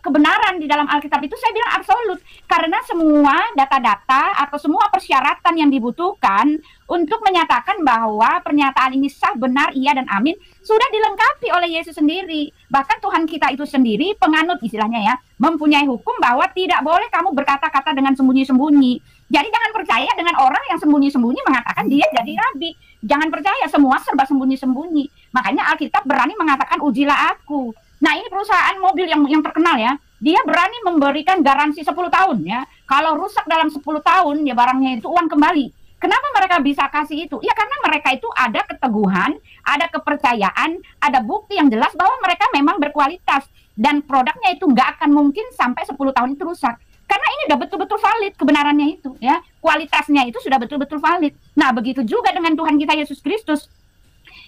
kebenaran di dalam Alkitab itu saya bilang absolut, karena semua data-data atau semua persyaratan yang dibutuhkan untuk menyatakan bahwa pernyataan ini sah, benar, iya dan amin sudah dilengkapi oleh Yesus sendiri. Bahkan Tuhan kita itu sendiri penganut istilahnya ya, mempunyai hukum bahwa tidak boleh kamu berkata-kata dengan sembunyi-sembunyi. Jadi jangan percaya dengan orang yang sembunyi-sembunyi mengatakan dia jadi rabi. Jangan percaya, semua serba sembunyi-sembunyi. Makanya Alkitab berani mengatakan ujilah aku. Nah, ini perusahaan mobil yang terkenal ya, dia berani memberikan garansi 10 tahun ya. Kalau rusak dalam 10 tahun ya barangnya itu uang kembali. Kenapa mereka bisa kasih itu? Ya karena mereka itu ada keteguhan, ada kepercayaan, ada bukti yang jelas bahwa mereka memang berkualitas. Dan produknya itu nggak akan mungkin sampai 10 tahun itu rusak. Karena ini udah betul-betul valid kebenarannya itu ya. Kualitasnya itu sudah betul-betul valid. Nah, begitu juga dengan Tuhan kita Yesus Kristus.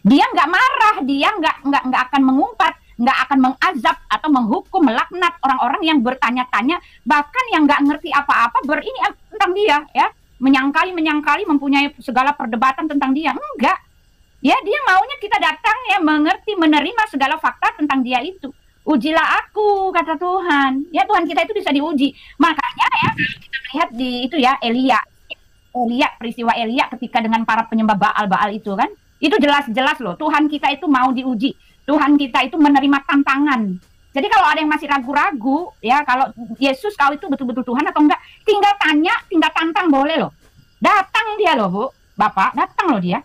Dia nggak marah, dia nggak akan mengumpat, nggak akan mengazab atau menghukum, melaknat orang-orang yang bertanya-tanya, bahkan yang nggak ngerti apa-apa ini tentang dia ya. menyangkali mempunyai segala perdebatan tentang dia. Enggak. Ya, dia maunya kita datang ya mengerti, menerima segala fakta tentang dia itu. Ujilah aku, kata Tuhan. Ya, Tuhan kita itu bisa diuji. Makanya ya, kalau kita melihat di itu ya, Elia, peristiwa Elia ketika dengan para penyembah Baal itu kan, itu jelas-jelas loh, Tuhan kita itu mau diuji. Tuhan kita itu menerima tantangan. Jadi kalau ada yang masih ragu-ragu, ya kalau Yesus kau itu betul-betul Tuhan atau enggak, tinggal tanya, tinggal tantang boleh loh. Datang dia loh, Bu, Bapak, datang loh dia.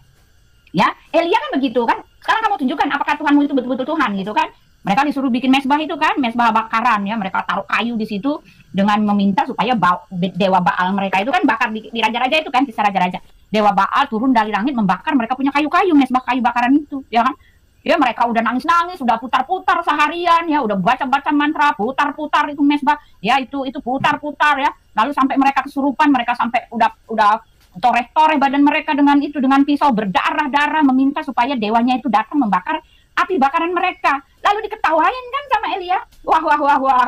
Ya, Elia kan begitu kan. Sekarang kamu tunjukkan apakah Tuhanmu itu betul-betul Tuhan gitu kan. Mereka disuruh bikin mesbah itu kan, mesbah bakaran ya. Mereka taruh kayu di situ dengan meminta supaya dewa Baal mereka itu kan bakar di raja-raja itu kan, kisah raja-raja. Dewa Baal turun dari langit membakar, mereka punya kayu-kayu, mesbah kayu bakaran itu, ya kan? Ya mereka udah nangis-nangis, udah putar-putar seharian ya, udah baca-baca mantra, putar-putar itu mesbah, ya itu putar-putar ya. Lalu sampai mereka kesurupan, mereka sampai udah toreh-toreh badan mereka dengan pisau berdarah-darah meminta supaya dewanya itu datang membakar api bakaran mereka. Lalu diketawain kan sama Elia. Wah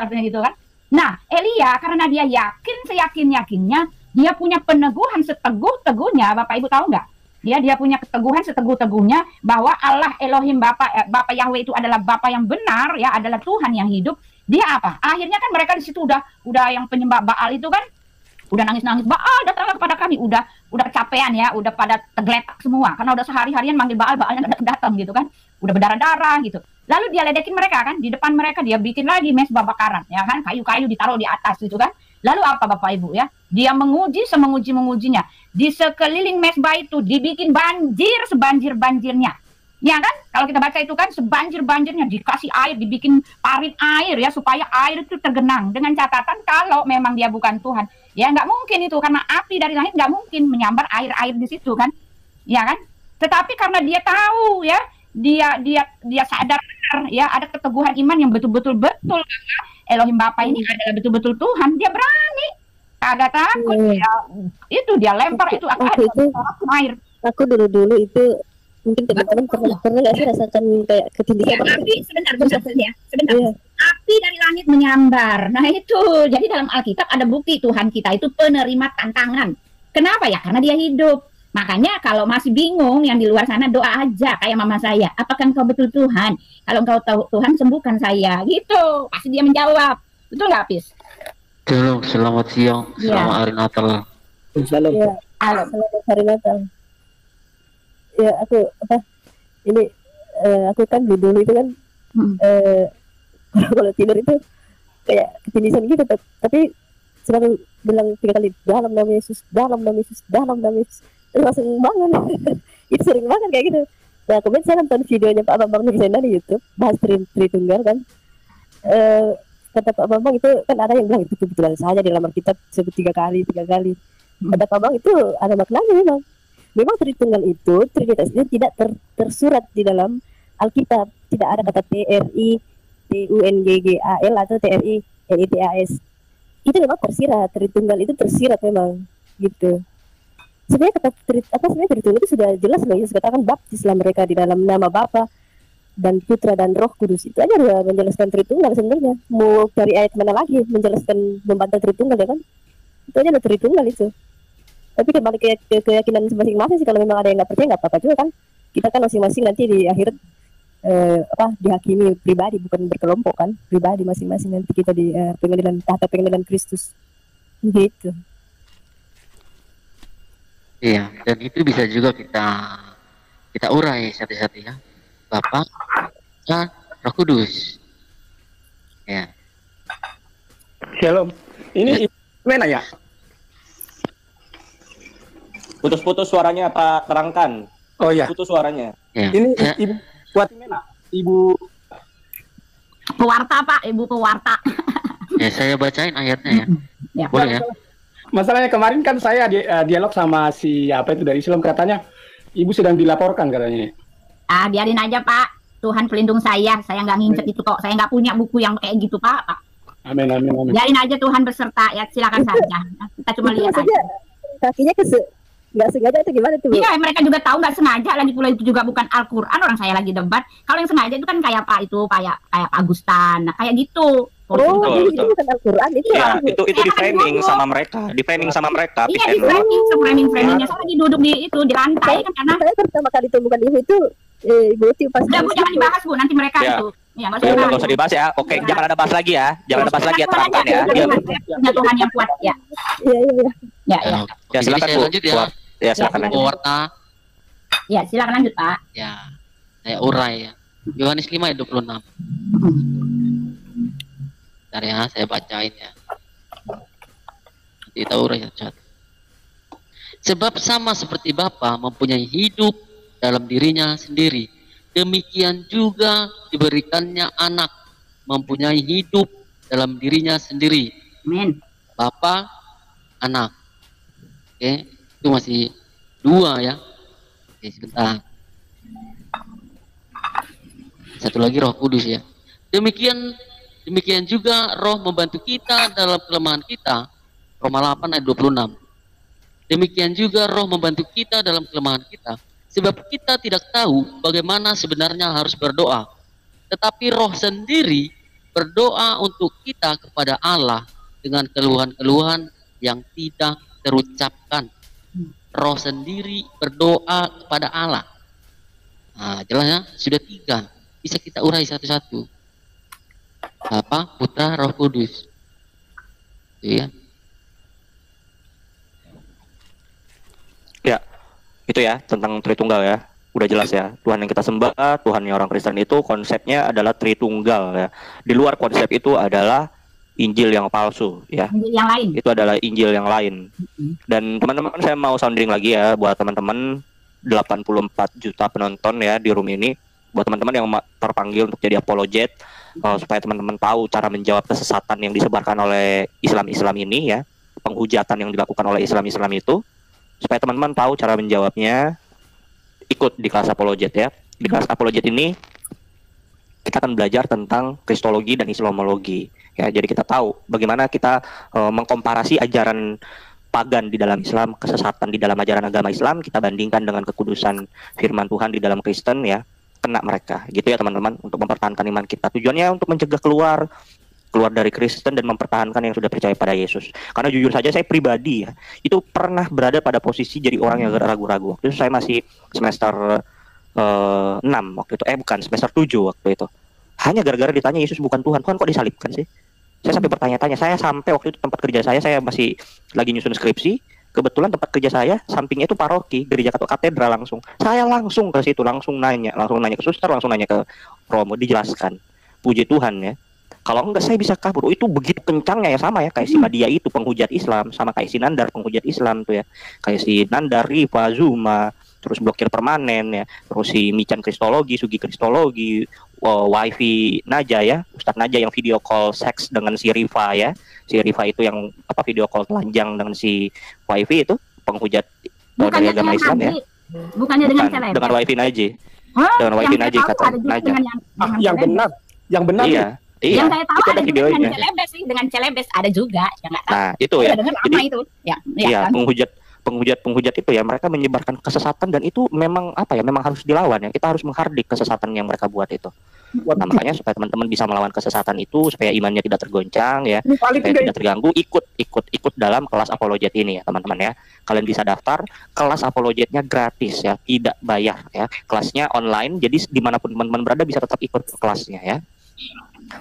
katanya gitu kan. Nah, Elia karena dia yakin seyakin-yakinnya, dia punya peneguhan seteguh-teguhnya. Bapak Ibu tahu nggak? Dia punya keteguhan seteguh-teguhnya bahwa Allah Elohim Bapak Yahweh itu adalah Bapa yang benar ya, adalah Tuhan yang hidup. Dia apa? Akhirnya kan mereka di situ udah yang penyembah Baal itu kan udah nangis-nangis, Baal datanglah kepada kami, udah kecapean ya, udah pada tegletak semua karena udah sehari-harian manggil Baalnya datang gitu kan, udah berdarah-darah gitu. Lalu dia ledekin mereka kan, di depan mereka dia bikin lagi mesbah bakaran ya kan, kayu-kayu ditaruh di atas gitu kan. Lalu apa Bapak Ibu ya, dia menguji semenguji-mengujinya, di sekeliling mesbah itu dibikin banjir sebanjir-banjirnya. Ya kan, kalau kita baca itu kan sebanjir-banjirnya, dikasih air, dibikin parit air ya supaya air itu tergenang, dengan catatan kalau memang dia bukan Tuhan ya nggak mungkin itu, karena api dari langit nggak mungkin menyambar air di situ kan, ya kan. Tetapi karena dia tahu ya, dia sadar ya, ada keteguhan iman yang betul Elohim Bapa ini adalah betul-betul Tuhan, dia berani, kagak takut ya. Itu dia lempar itu air. Aku dulu itu mungkin teman-teman pernah nggak sih rasakan kayak ketindihan api sebentar ya. Api dari langit menyambar. Nah itu, jadi dalam Alkitab ada bukti Tuhan kita itu penerima tantangan. Kenapa ya? Karena dia hidup. Makanya kalau masih bingung yang di luar sana, doa aja kayak mama saya. Apakah engkau betul Tuhan? Kalau engkau tahu Tuhan, sembuhkan saya. Gitu, pasti dia menjawab. Betul nggak, Pis? Selamat siang, selamat hari Natal. Selamat hari Natal. Ya aku aku kan dulu itu kan kalau tidur itu kayak ketindisan gitu, tapi selalu bilang 3 kali dalam nama Yesus, dalam nama Yesus, dalam nama Yesus, terus langsung bangun. Itu sering banget kayak gitu. Nah kemudian saya nonton videonya Pak Bambang Nurjana di YouTube bahas Tritunggal kan, kata Pak Bambang itu kan ada yang bilang itu kebetulan saja di dalam Alkitab sebut 3 kali. Kata Pak Bambang itu ada maknanya memang Tritunggal itu Trinitasnya tidak tersurat di dalam Alkitab, tidak ada kata TRI-TUNGGAL atau TRI-NITAS. Itu memang tersirat, Tritunggal itu tersirat memang gitu. Sebenarnya kata Tritunggal itu sudah jelas loh, Yesus katakan baptislah mereka di dalam nama Bapa dan Putra dan Roh Kudus. Itu aja udah menjelaskan Tritunggal sebenarnya. Mau cari ayat mana lagi menjelaskan membantah Tritunggal ya kan? Itu aja udah Tritunggal itu. Tapi kembali ke keyakinan masing-masing sih, kalau memang ada yang nggak percaya nggak apa-apa juga kan. Kita kan masing-masing nanti di akhir dihakimi pribadi, bukan berkelompok kan, pribadi masing-masing nanti kita di tahta pengadilan Kristus gitu. Iya, dan itu bisa juga kita urai satu-satu ya, Bapa, Roh Kudus. Ya. Shalom. Ini mana ya? Putus-putus suaranya, Pak, terangkan. Oh ya. Putus suaranya. Ya. Ini Ibu Watimena, Ibu pewarta, Pak, Ibu pewarta. Ya, saya bacain ayatnya ya. Boleh ya? Masalahnya kemarin kan saya dialog sama siapa itu dari Islam, katanya Ibu sedang dilaporkan katanya. Biarin aja Pak, Tuhan pelindung saya nggak ngincer itu kok, saya nggak punya buku yang kayak gitu Pak. Amin. Biarin aja Tuhan beserta ya, silakan saja. Kita cuma lihat aja. Kakinya nggak sengaja itu gimana tuh? Iya, mereka juga tahu nggak sengaja, lagi pula itu juga bukan Al-Quran, orang saya lagi debat. Kalau yang sengaja itu kan kayak Pak Agustan, nah, kayak gitu. Oh, jadi itu bukan Al-Quran itu. Ya, itu di framing sama mereka, Iya, di framing, framingnya saya lagi duduk di lantai kan karena saya pertama kali temukan ibu itu Ibu Uti pas. Udah Bu, jangan dibahas Bu, nanti mereka ya. itu. Ya, Ya udah nggak usah dibahas ya. Oke, jangan ada bahas lagi ya. Jangan ada bahas lagi ya, terangkan ya. Punya Tuhan yang kuat ya. Iya. Ya. Ya silakan Bu. Lanjut ya. Ya silakan lanjut. Warta. Ya, silakan lanjut Pak. Ya, saya urai ya. Yohanes 5 ayat 26. Bentar ya, saya bacain ya. Nanti kita urai satu-satu. Sebab sama seperti Bapa mempunyai hidup dalam dirinya sendiri, demikian juga diberikannya anak mempunyai hidup dalam dirinya sendiri. Amin. Bapa, anak. Oke, itu masih dua ya. Oke, sebentar. Satu lagi Roh Kudus ya. Demikian juga Roh membantu kita dalam kelemahan kita. Roma 8 ayat 26. Demikian juga Roh membantu kita dalam kelemahan kita. Sebab kita tidak tahu bagaimana sebenarnya harus berdoa. Tetapi Roh sendiri berdoa untuk kita kepada Allah dengan keluhan-keluhan yang tidak terucapkan. Roh sendiri berdoa kepada Allah. Nah, jelas ya, sudah 3. Bisa kita urai satu-satu. Bapa, Putra, Roh Kudus. Iya. Ya, itu ya tentang Tritunggal ya. Udah jelas ya. Tuhan yang kita sembah, Tuhan yang orang Kristen itu konsepnya adalah Tritunggal ya. Di luar konsep itu adalah Injil yang palsu ya. Injil yang lain. Itu adalah Injil yang lain. Dan teman-teman saya mau sounding lagi ya buat teman-teman 84 juta penonton ya di room ini. Buat teman-teman yang terpanggil untuk jadi apologet, supaya teman-teman tahu cara menjawab kesesatan yang disebarkan oleh Islam ini ya, penghujatan yang dilakukan oleh Islam itu, supaya teman-teman tahu cara menjawabnya, ikut di kelas apologet ya. Di kelas apologet ini kita akan belajar tentang kristologi dan islamologi ya. Jadi kita tahu bagaimana kita mengkomparasi ajaran pagan di dalam Islam, kesesatan di dalam ajaran agama Islam, kita bandingkan dengan kekudusan firman Tuhan di dalam Kristen ya. Kena mereka gitu ya teman-teman, untuk mempertahankan iman kita. Tujuannya untuk mencegah keluar dari Kristen dan mempertahankan yang sudah percaya pada Yesus. Karena jujur saja saya pribadi ya, itu pernah berada pada posisi jadi orang yang ragu-ragu. Waktu itu saya masih semester 6 waktu itu, bukan semester 7 waktu itu. Hanya gara-gara ditanya Yesus bukan Tuhan kok disalibkan sih? Saya sampai bertanya-tanya. Saya sampai waktu itu tempat kerja saya masih lagi nyusun skripsi. Kebetulan tempat kerja saya sampingnya itu paroki, gereja katedral langsung. Saya langsung ke situ, langsung nanya ke suster, langsung nanya ke Romo, dijelaskan. Puji Tuhan ya. Kalau enggak saya bisa kabur. Itu begitu kencangnya ya, sama ya kayak si Madia itu penghujat Islam, sama kayak si Nandar penghujat Islam tuh ya. Kayak si Nandar, Riva, Zuma, terus blokir permanen ya. Terus si Mican kristologi, Sugi kristologi, Wifi Naja ya, Ustadz Naja yang video call seks dengan si Riva ya. Si Riva itu yang video call telanjang dengan si Wifi itu penghujat dari agama Islam ya. Bukannya dengan celebes. Dengan Wifi Naja. Dengan Wifi Naja kata Naja. Yang benar. Iya. Yang saya tahu ada videonya. Dengan celebes ada juga, ya enggak tahu. Nah, itu ya. Jadi itu. Ya, kan? penghujat itu ya, mereka menyebarkan kesesatan dan itu memang memang harus dilawan ya. Kita harus menghardik kesesatan yang mereka buat itu. Nah, makanya supaya teman-teman bisa melawan kesesatan itu, supaya imannya tidak tergoncang ya, supaya tidak terganggu, ikut dalam kelas apologet ini ya teman-teman ya. Kalian bisa daftar, kelas apologetnya gratis ya, tidak bayar ya. Kelasnya online, jadi dimanapun teman-teman berada bisa tetap ikut kelasnya ya.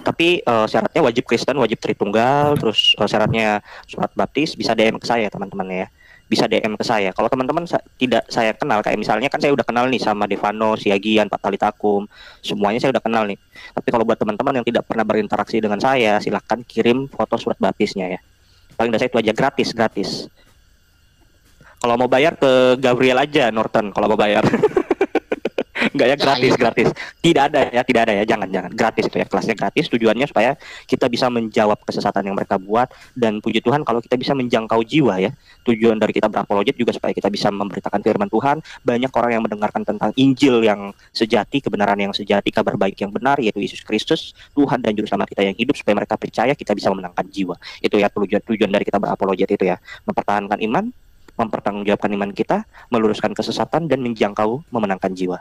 Tapi syaratnya wajib Kristen, wajib Tritunggal, terus syaratnya surat baptis. Bisa DM ke saya teman-teman ya. Bisa DM ke saya. Kalau teman-teman tidak saya kenal, kayak misalnya kan saya udah kenal nih sama Devano, Siagian, Pak Talitakum, semuanya saya udah kenal nih. Tapi kalau buat teman-teman yang tidak pernah berinteraksi dengan saya, silahkan kirim foto surat baptisnya ya. Paling dasar itu aja, gratis. Kalau mau bayar ke Gabriel aja, Norton, kalau mau bayar. Enggak ya, gratis. Tidak ada ya, jangan. Gratis itu ya, kelasnya gratis. Tujuannya supaya kita bisa menjawab kesesatan yang mereka buat. Dan puji Tuhan kalau kita bisa menjangkau jiwa ya. Tujuan dari kita berapologet juga supaya kita bisa memberitakan firman Tuhan. Banyak orang yang mendengarkan tentang Injil yang sejati, kebenaran yang sejati, kabar baik yang benar, yaitu Yesus Kristus, Tuhan dan Juru Selamat kita yang hidup. Supaya mereka percaya, kita bisa memenangkan jiwa. Itu ya tujuan dari kita berapologet itu ya. Mempertahankan iman, mempertanggungjawabkan iman kita, meluruskan kesesatan, dan menjangkau memenangkan jiwa.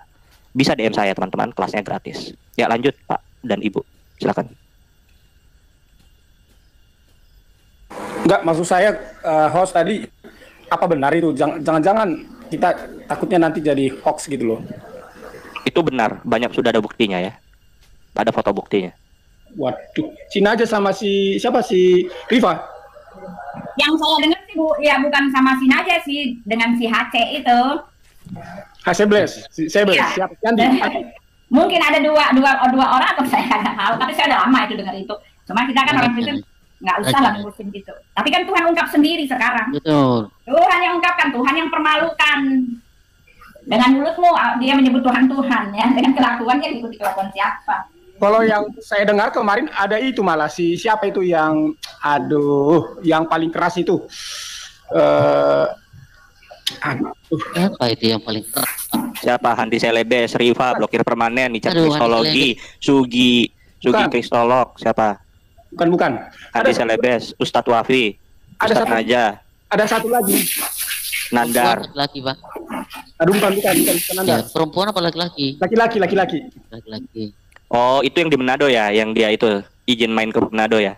Bisa DM saya teman-teman, kelasnya gratis. Ya lanjut Pak dan Ibu, silakan. Enggak, maksud saya host tadi apa benar itu? Jangan-jangan kita takutnya nanti jadi hoax gitu loh. Itu benar, banyak sudah ada buktinya ya. Ada foto buktinya. Waduh, si Naja sama si siapa si Riva? Yang saya dengar sih ya bukan sama si Naja sih, dengan si HC itu. Hasebles, siapa? Candi. Mungkin ada dua orang atau saya nggak tahu, tapi saya udah lama itu dengar itu. Cuma kita kan orang Kristen nggak usah lah ngurusin gitu. Tapi kan Tuhan ungkap sendiri sekarang. Betul. Tuhan yang ungkapkan, Tuhan yang permalukan. Dengan mulutmu dia menyebut Tuhan ya, dengan kelakuannya ikuti kelakuan siapa. Kalau yang saya dengar kemarin ada itu malah si siapa itu yang yang paling keras itu. Apa itu yang paling keras? Siapa? Handi Selebes, Riva, blokir permanen, Icat Kristologi, Sugi Kristolog, siapa? Bukan. Handi Selebes, Ustadz Wafi, Ustadz Naja. Ada satu lagi. Nandar. Laki-laki, Pak. Aduh, bukan Nandar. Ya, perempuan apa laki-laki? Laki-laki. Oh, itu yang di Manado ya, yang dia itu izin main ke Manado ya?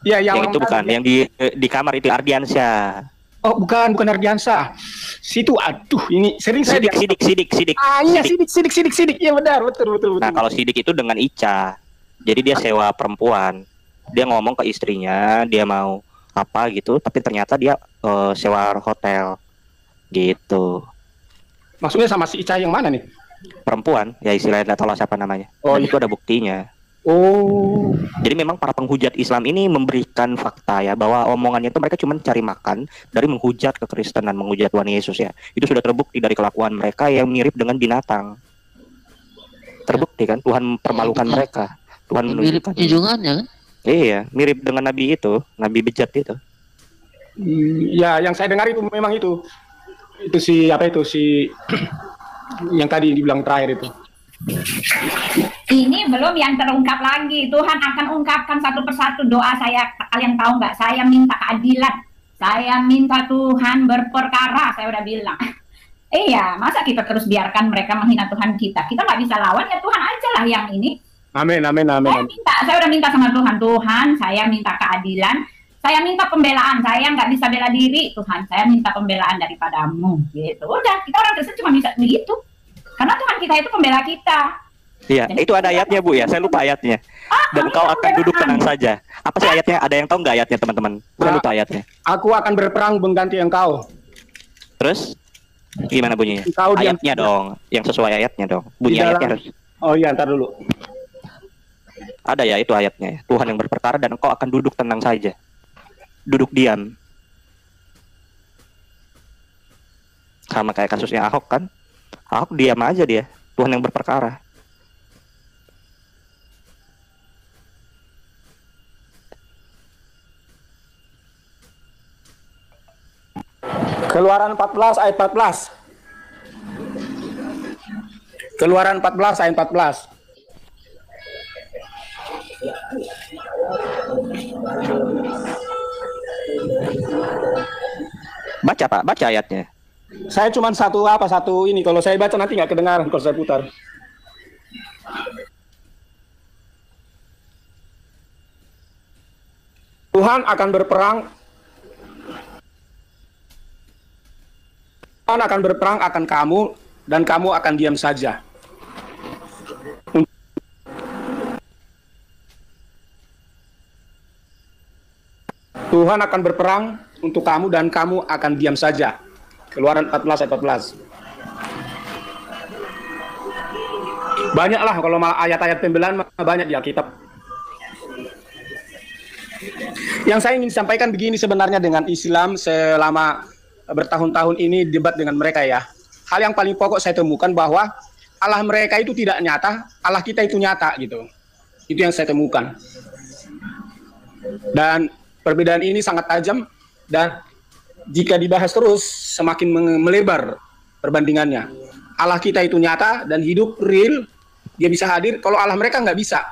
Iya, yang itu bukan, yang di kamar itu Ardiansyah. Oh, bukan Ardiansyah. Situ, aduh, ini sering Sidik. Iya, Sidik. Iya benar, betul. Nah, kalau Sidik itu dengan Ica. Jadi dia sewa perempuan. Dia ngomong ke istrinya, dia mau apa gitu, tapi ternyata dia sewa hotel. Gitu. Maksudnya sama si Ica yang mana nih? Perempuan, ya istilahnya nggak tahu siapa namanya. Oh, itu ada buktinya. Oh. Jadi memang para penghujat Islam ini memberikan fakta ya bahwa omongannya itu mereka cuma cari makan dari menghujat kekristenan, menghujat Tuhan Yesus ya. Itu sudah terbukti dari kelakuan mereka yang mirip dengan binatang. Terbukti kan Tuhan permalukan mereka. Tuhan mirip junjungannya kan? Iya, mirip dengan nabi itu, nabi bejat itu. Ya, yang saya dengar itu memang itu si yang tadi dibilang terakhir itu. Ini belum yang terungkap lagi. Tuhan akan ungkapkan satu persatu doa saya. Kalian tahu nggak? Saya minta keadilan. Saya minta Tuhan berperkara. Saya udah bilang. Iya, masa kita terus biarkan mereka menghina Tuhan kita? Kita nggak bisa lawan, ya Tuhan aja lah yang ini. Amin. Saya udah minta sama Tuhan. Tuhan, saya minta keadilan. Saya minta pembelaan. Saya nggak bisa bela diri. Tuhan, saya minta pembelaan daripadamu. Gitu. Udah, kita orang Kristen cuma bisa begitu. Karena Tuhan kita itu pembela kita. Iya, itu ada ayatnya Bu ya. Saya lupa ayatnya. Dan kau akan duduk tenang saja. Apa sih ayatnya? Ada yang tahu nggak ayatnya teman-teman? Saya lupa ayatnya. Aku akan berperang mengganti engkau. Terus gimana bunyinya? Ayatnya dong, yang sesuai ayatnya dong. Bunyi ayatnya harus. Oh iya, ntar dulu. Ada ya itu ayatnya. Tuhan yang berperkara dan engkau akan duduk tenang saja. Duduk diam. Sama kayak kasusnya Ahok kan? Ahok diam aja dia. Tuhan yang berperkara. Keluaran 14 ayat 14. Keluaran 14 ayat 14. Baca Pak, baca ayatnya. Saya cuma satu ini. Kalau saya baca nanti nggak kedengaran kalau saya putar. Tuhan akan berperang. Tuhan akan berperang akan kamu dan kamu akan diam saja. Tuhan akan berperang untuk kamu dan kamu akan diam saja. Keluaran 14 ayat 14. Banyaklah kalau ayat-ayat pembelaan banyak di Alkitab. Yang saya ingin sampaikan begini sebenarnya dengan Islam selama bertahun-tahun ini debat dengan mereka ya. Hal yang paling pokok saya temukan bahwa Allah mereka itu tidak nyata, Allah kita itu nyata gitu. Itu yang saya temukan. Dan perbedaan ini sangat tajam dan jika dibahas terus semakin melebar perbandingannya. Allah kita itu nyata dan hidup real, dia bisa hadir. Kalau Allah mereka nggak bisa.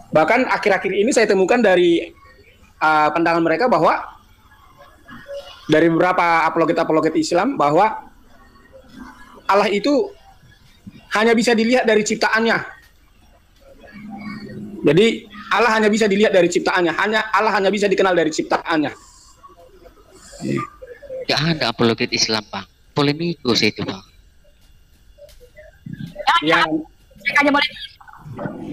Bahkan akhir-akhir ini saya temukan dari pandangan mereka bahwa dari beberapa apologet Islam bahwa Allah itu hanya bisa dilihat dari ciptaannya. Jadi Allah hanya bisa dilihat dari ciptaannya. Allah hanya bisa dikenal dari ciptaannya. Gak ada apologet Islam, Bang. Polemikus itu, Bang. Ya,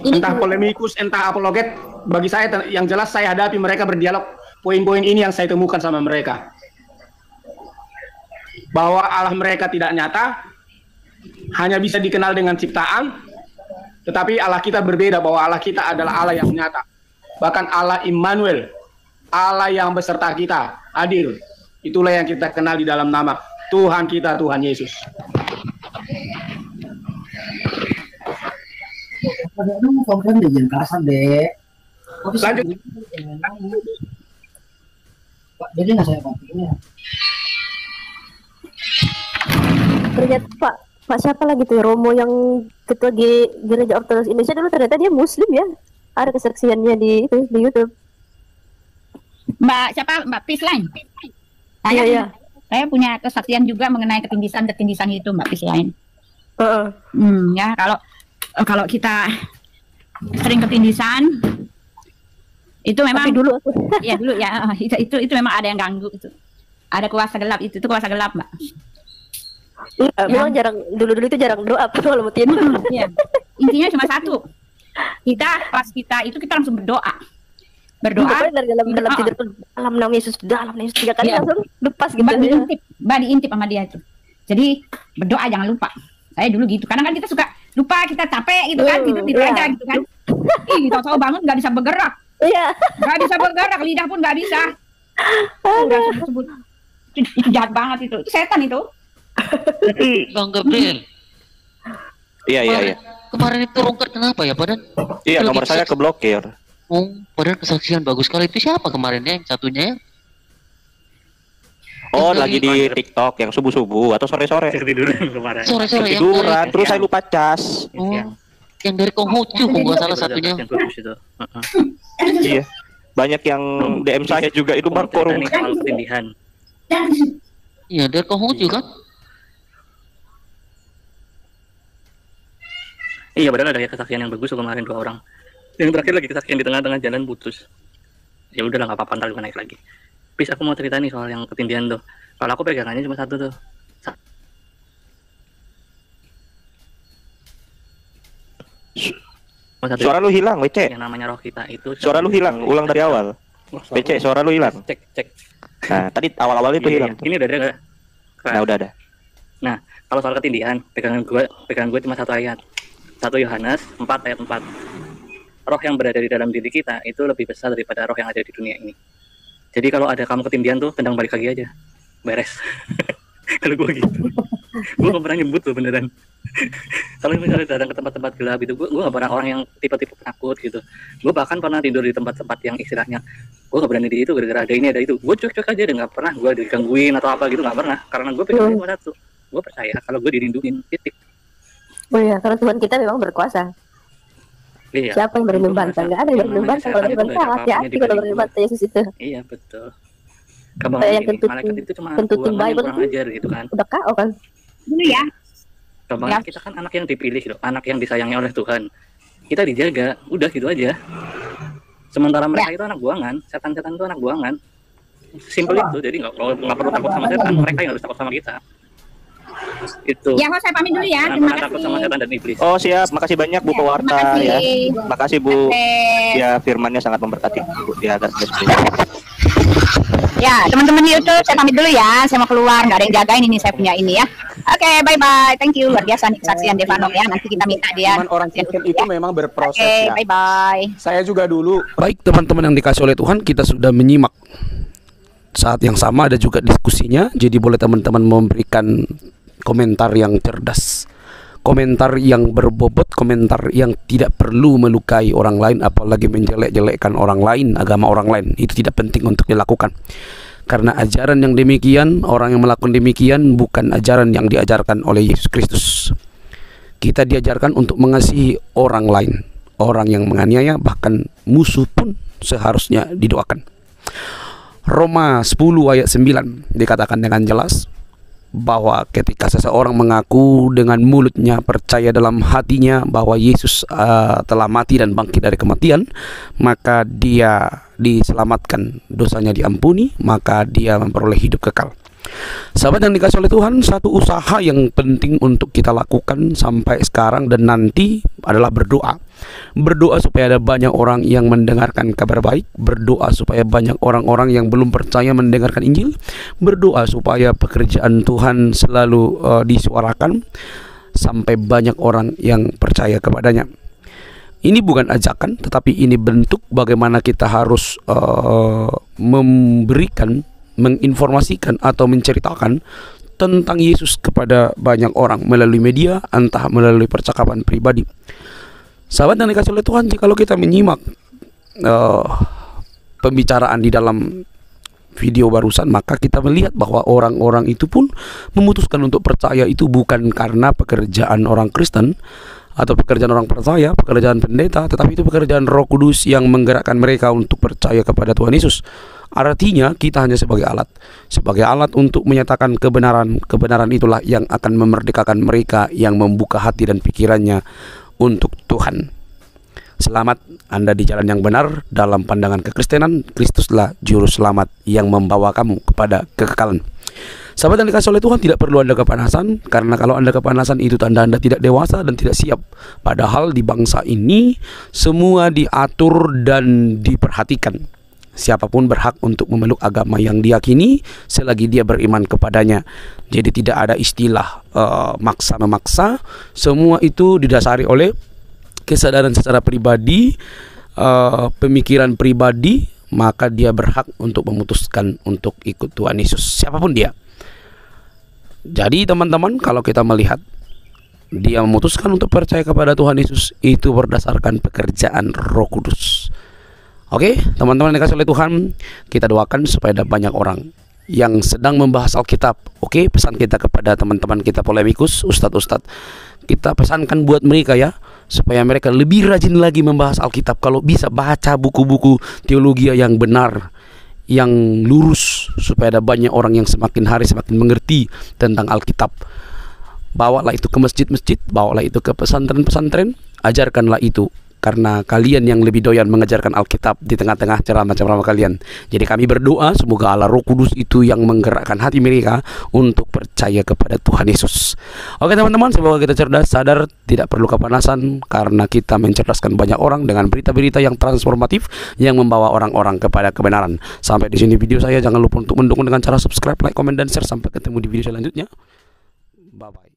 entah polemikus, entah apologet, bagi saya yang jelas saya hadapi mereka berdialog, poin-poin ini yang saya temukan sama mereka. Bahwa Allah mereka tidak nyata, hanya bisa dikenal dengan ciptaan, tetapi Allah kita berbeda, bahwa Allah kita adalah Allah yang nyata. Bahkan Allah Immanuel, Allah yang beserta kita, hadir. Itulah yang kita kenal di dalam nama Tuhan kita, Tuhan Yesus. Lanjut. Jadi nggak saya ternyata Pak siapa lagi tuh Romo yang ketua Gereja Ortodoks Indonesia dulu, ternyata dia Muslim ya. Ada kesaksiannya di YouTube. Mbak siapa? Mbak Pisline. Iya. Saya punya kesaksian juga mengenai ketindisan itu, Mbak Pisline. Ya kalau kita sering ketindisan itu memang dulu ya dulu ya itu memang ada yang ganggu itu. Ada kuasa gelap itu kuasa gelap, Mbak. Memang jarang dulu itu jarang doa kalau mau tidur. Iya. Intinya cuma satu. Kita langsung berdoa dari dalam tidur pun dalam nama Yesus 3 kali langsung lepas gitu. Diintip sama dia itu. Jadi berdoa jangan lupa. Saya dulu gitu. Kadang kan kita suka lupa, kita capek gitu kan, tidur aja gitu kan. Tahu-tahu bangun nggak bisa bergerak. Iya. Nggak bisa bergerak, lidah pun nggak bisa. Udah sebut. Itu jahat banget itu. Itu setan itu. Bang Gabriel. Iya. Kemarin itu rongkar kenapa ya, Badan? Iya, nomor saya keblokir. Padahal kesaksian bagus sekali. Itu siapa kemarin ya, yang satunya? Oh, lagi di TikTok yang subuh-subuh atau sore-sore. Kemarin. Sore-sore tiduran, terus saya lupa cas. Yang dari Konghucu kok nggak salah satunya. Iya. Banyak yang DM saya juga itu Bang Korum. Iya, dari Konghucu kan? Iya, padahal ada kesaksian yang bagus kemarin 2 orang. Yang terakhir lagi kesaksian di tengah-tengah jalan putus. Ya udahlah, nggak apa-apa, ntar juga naik lagi. Please, aku mau cerita nih soal yang ketindihan tuh. Kalau aku pegangannya cuma satu tuh. Suara lu hilang, WC. Yang namanya roh kita itu. Suara lu hilang, ulang dari awal. WC, suara lu hilang. Cek. Nah, tadi awal-awal itu hilang. Ini udah ada nggak? Nah, udah ada. Nah, kalau soal ketindihan, pegangan gue cuma 1 ayat. 1 Yohanes 4 ayat 4. Roh yang berada di dalam diri kita itu lebih besar daripada roh yang ada di dunia ini. Jadi kalau ada kamu ketindihan tuh, tendang balik lagi aja. Beres. Kalau gue gitu. Gue gak pernah nyebut tuh beneran. Kalau misalnya datang ke tempat-tempat gelap itu, gue gak pernah orang yang tipe-tipe penakut gitu. Gue bahkan pernah tidur di tempat-tempat yang istilahnya gue gak berani di itu gara-gara ada ini ada itu. Gue cuek-cuek aja dan gak pernah gue digangguin atau apa gitu, gak pernah. Karena gue pegang cuma satu. Gue percaya kalau gue dilindungin, titik. Oh iya, karena Tuhan kita memang berkuasa. Iya. Siapa yang berani membantah? Nggak ada yang berani membantah. Kalau berani membantah, hati-hati kalau berani membantah Yesus itu. Iya, betul. Kamu malaikat itu cuma Bible kurang ajar gitu kan. Udah KO kan. Dulu ya. Gampang, kita kan anak yang dipilih loh, anak yang disayangi oleh Tuhan. Kita dijaga, udah gitu aja. Sementara mereka itu anak buangan, setan-setan itu anak buangan. Simpel itu, jadi nggak perlu takut sama setan, mereka yang harus takut sama kita. Itu. Ya, saya pamit dulu ya. Terima kasih. Takut sama setan dan iblis. Oh siap, makasih banyak Bu Pewarta ya. Makasih Bu. Ya, firmannya sangat memberkati Bu di atas. Ya, teman-teman YouTube, saya pamit dulu ya. Saya mau keluar, nggak ada yang jagain ini, saya punya ini ya. Oke, bye-bye. Thank you. Luar biasa nih kesaksian Devano ya. Nanti kita minta dia. Orang Kristen itu memang berproses ya. Bye-bye. Saya juga dulu. Baik teman-teman yang dikasih oleh Tuhan, kita sudah menyimak saat yang sama ada juga diskusinya. Jadi boleh teman-teman memberikan komentar yang cerdas, komentar yang berbobot, komentar yang tidak perlu melukai orang lain, apalagi menjelek-jelekkan orang lain, agama orang lain. Itu tidak penting untuk dilakukan. Karena ajaran yang demikian, orang yang melakukan demikian bukan ajaran yang diajarkan oleh Yesus Kristus. Kita diajarkan untuk mengasihi orang lain. Orang yang menganiaya, bahkan musuh pun seharusnya didoakan. Roma 10 ayat 9 dikatakan dengan jelas, bahwa ketika seseorang mengaku dengan mulutnya, percaya dalam hatinya bahwa Yesus telah mati dan bangkit dari kematian, maka dia diselamatkan, dosanya diampuni, maka dia memperoleh hidup kekal. Sahabat yang dikasih oleh Tuhan, satu usaha yang penting untuk kita lakukan sampai sekarang dan nanti adalah berdoa. Berdoa supaya ada banyak orang yang mendengarkan kabar baik, berdoa supaya banyak orang-orang yang belum percaya mendengarkan Injil, berdoa supaya pekerjaan Tuhan selalu disuarakan sampai banyak orang yang percaya kepadanya. Ini bukan ajakan, tetapi ini bentuk bagaimana kita harus memberikan, menginformasikan atau menceritakan tentang Yesus kepada banyak orang melalui media, entah melalui percakapan pribadi. Sahabat yang dikasih oleh Tuhan, jikalau kita menyimak pembicaraan di dalam video barusan, maka kita melihat bahwa orang-orang itu pun memutuskan untuk percaya itu bukan karena pekerjaan orang Kristen atau pekerjaan orang percaya, pekerjaan pendeta, tetapi itu pekerjaan Roh Kudus yang menggerakkan mereka untuk percaya kepada Tuhan Yesus. Artinya kita hanya sebagai alat untuk menyatakan kebenaran. Kebenaran itulah yang akan memerdekakan mereka yang membuka hati dan pikirannya untuk Tuhan. Selamat, Anda di jalan yang benar dalam pandangan kekristenan. Kristuslah juru selamat yang membawa kamu kepada kekekalan. Sahabat yang dikasih oleh Tuhan, tidak perlu Anda kepanasan, karena kalau Anda kepanasan itu tanda Anda tidak dewasa dan tidak siap. Padahal di bangsa ini semua diatur dan diperhatikan. Siapapun berhak untuk memeluk agama yang diyakini selagi dia beriman kepadanya. Jadi tidak ada istilah maksa-memaksa. Semua itu didasari oleh kesadaran secara pribadi, pemikiran pribadi, maka dia berhak untuk memutuskan untuk ikut Tuhan Yesus, siapapun dia. Jadi teman-teman, kalau kita melihat dia memutuskan untuk percaya kepada Tuhan Yesus, itu berdasarkan pekerjaan Roh Kudus. Oke, teman-teman yang dikasih oleh Tuhan, kita doakan supaya ada banyak orang yang sedang membahas Alkitab. Oke, pesan kita kepada teman-teman kita polemikus, ustadz-ustadz, kita pesankan buat mereka ya, supaya mereka lebih rajin lagi membahas Alkitab. Kalau bisa baca buku-buku teologi yang benar, yang lurus, supaya ada banyak orang yang semakin hari semakin mengerti tentang Alkitab. Bawalah itu ke masjid-masjid, bawalah itu ke pesantren-pesantren, ajarkanlah itu. Karena kalian yang lebih doyan mengajarkan Alkitab di tengah-tengah ceramah-ceramah kalian. Jadi kami berdoa semoga Allah Roh Kudus itu yang menggerakkan hati mereka untuk percaya kepada Tuhan Yesus. Oke teman-teman, semoga kita cerdas, sadar, tidak perlu kepanasan, karena kita mencerdaskan banyak orang dengan berita-berita yang transformatif yang membawa orang-orang kepada kebenaran. Sampai di sini video saya. Jangan lupa untuk mendukung dengan cara subscribe, like, komen, dan share. Sampai ketemu di video selanjutnya. Bye-bye.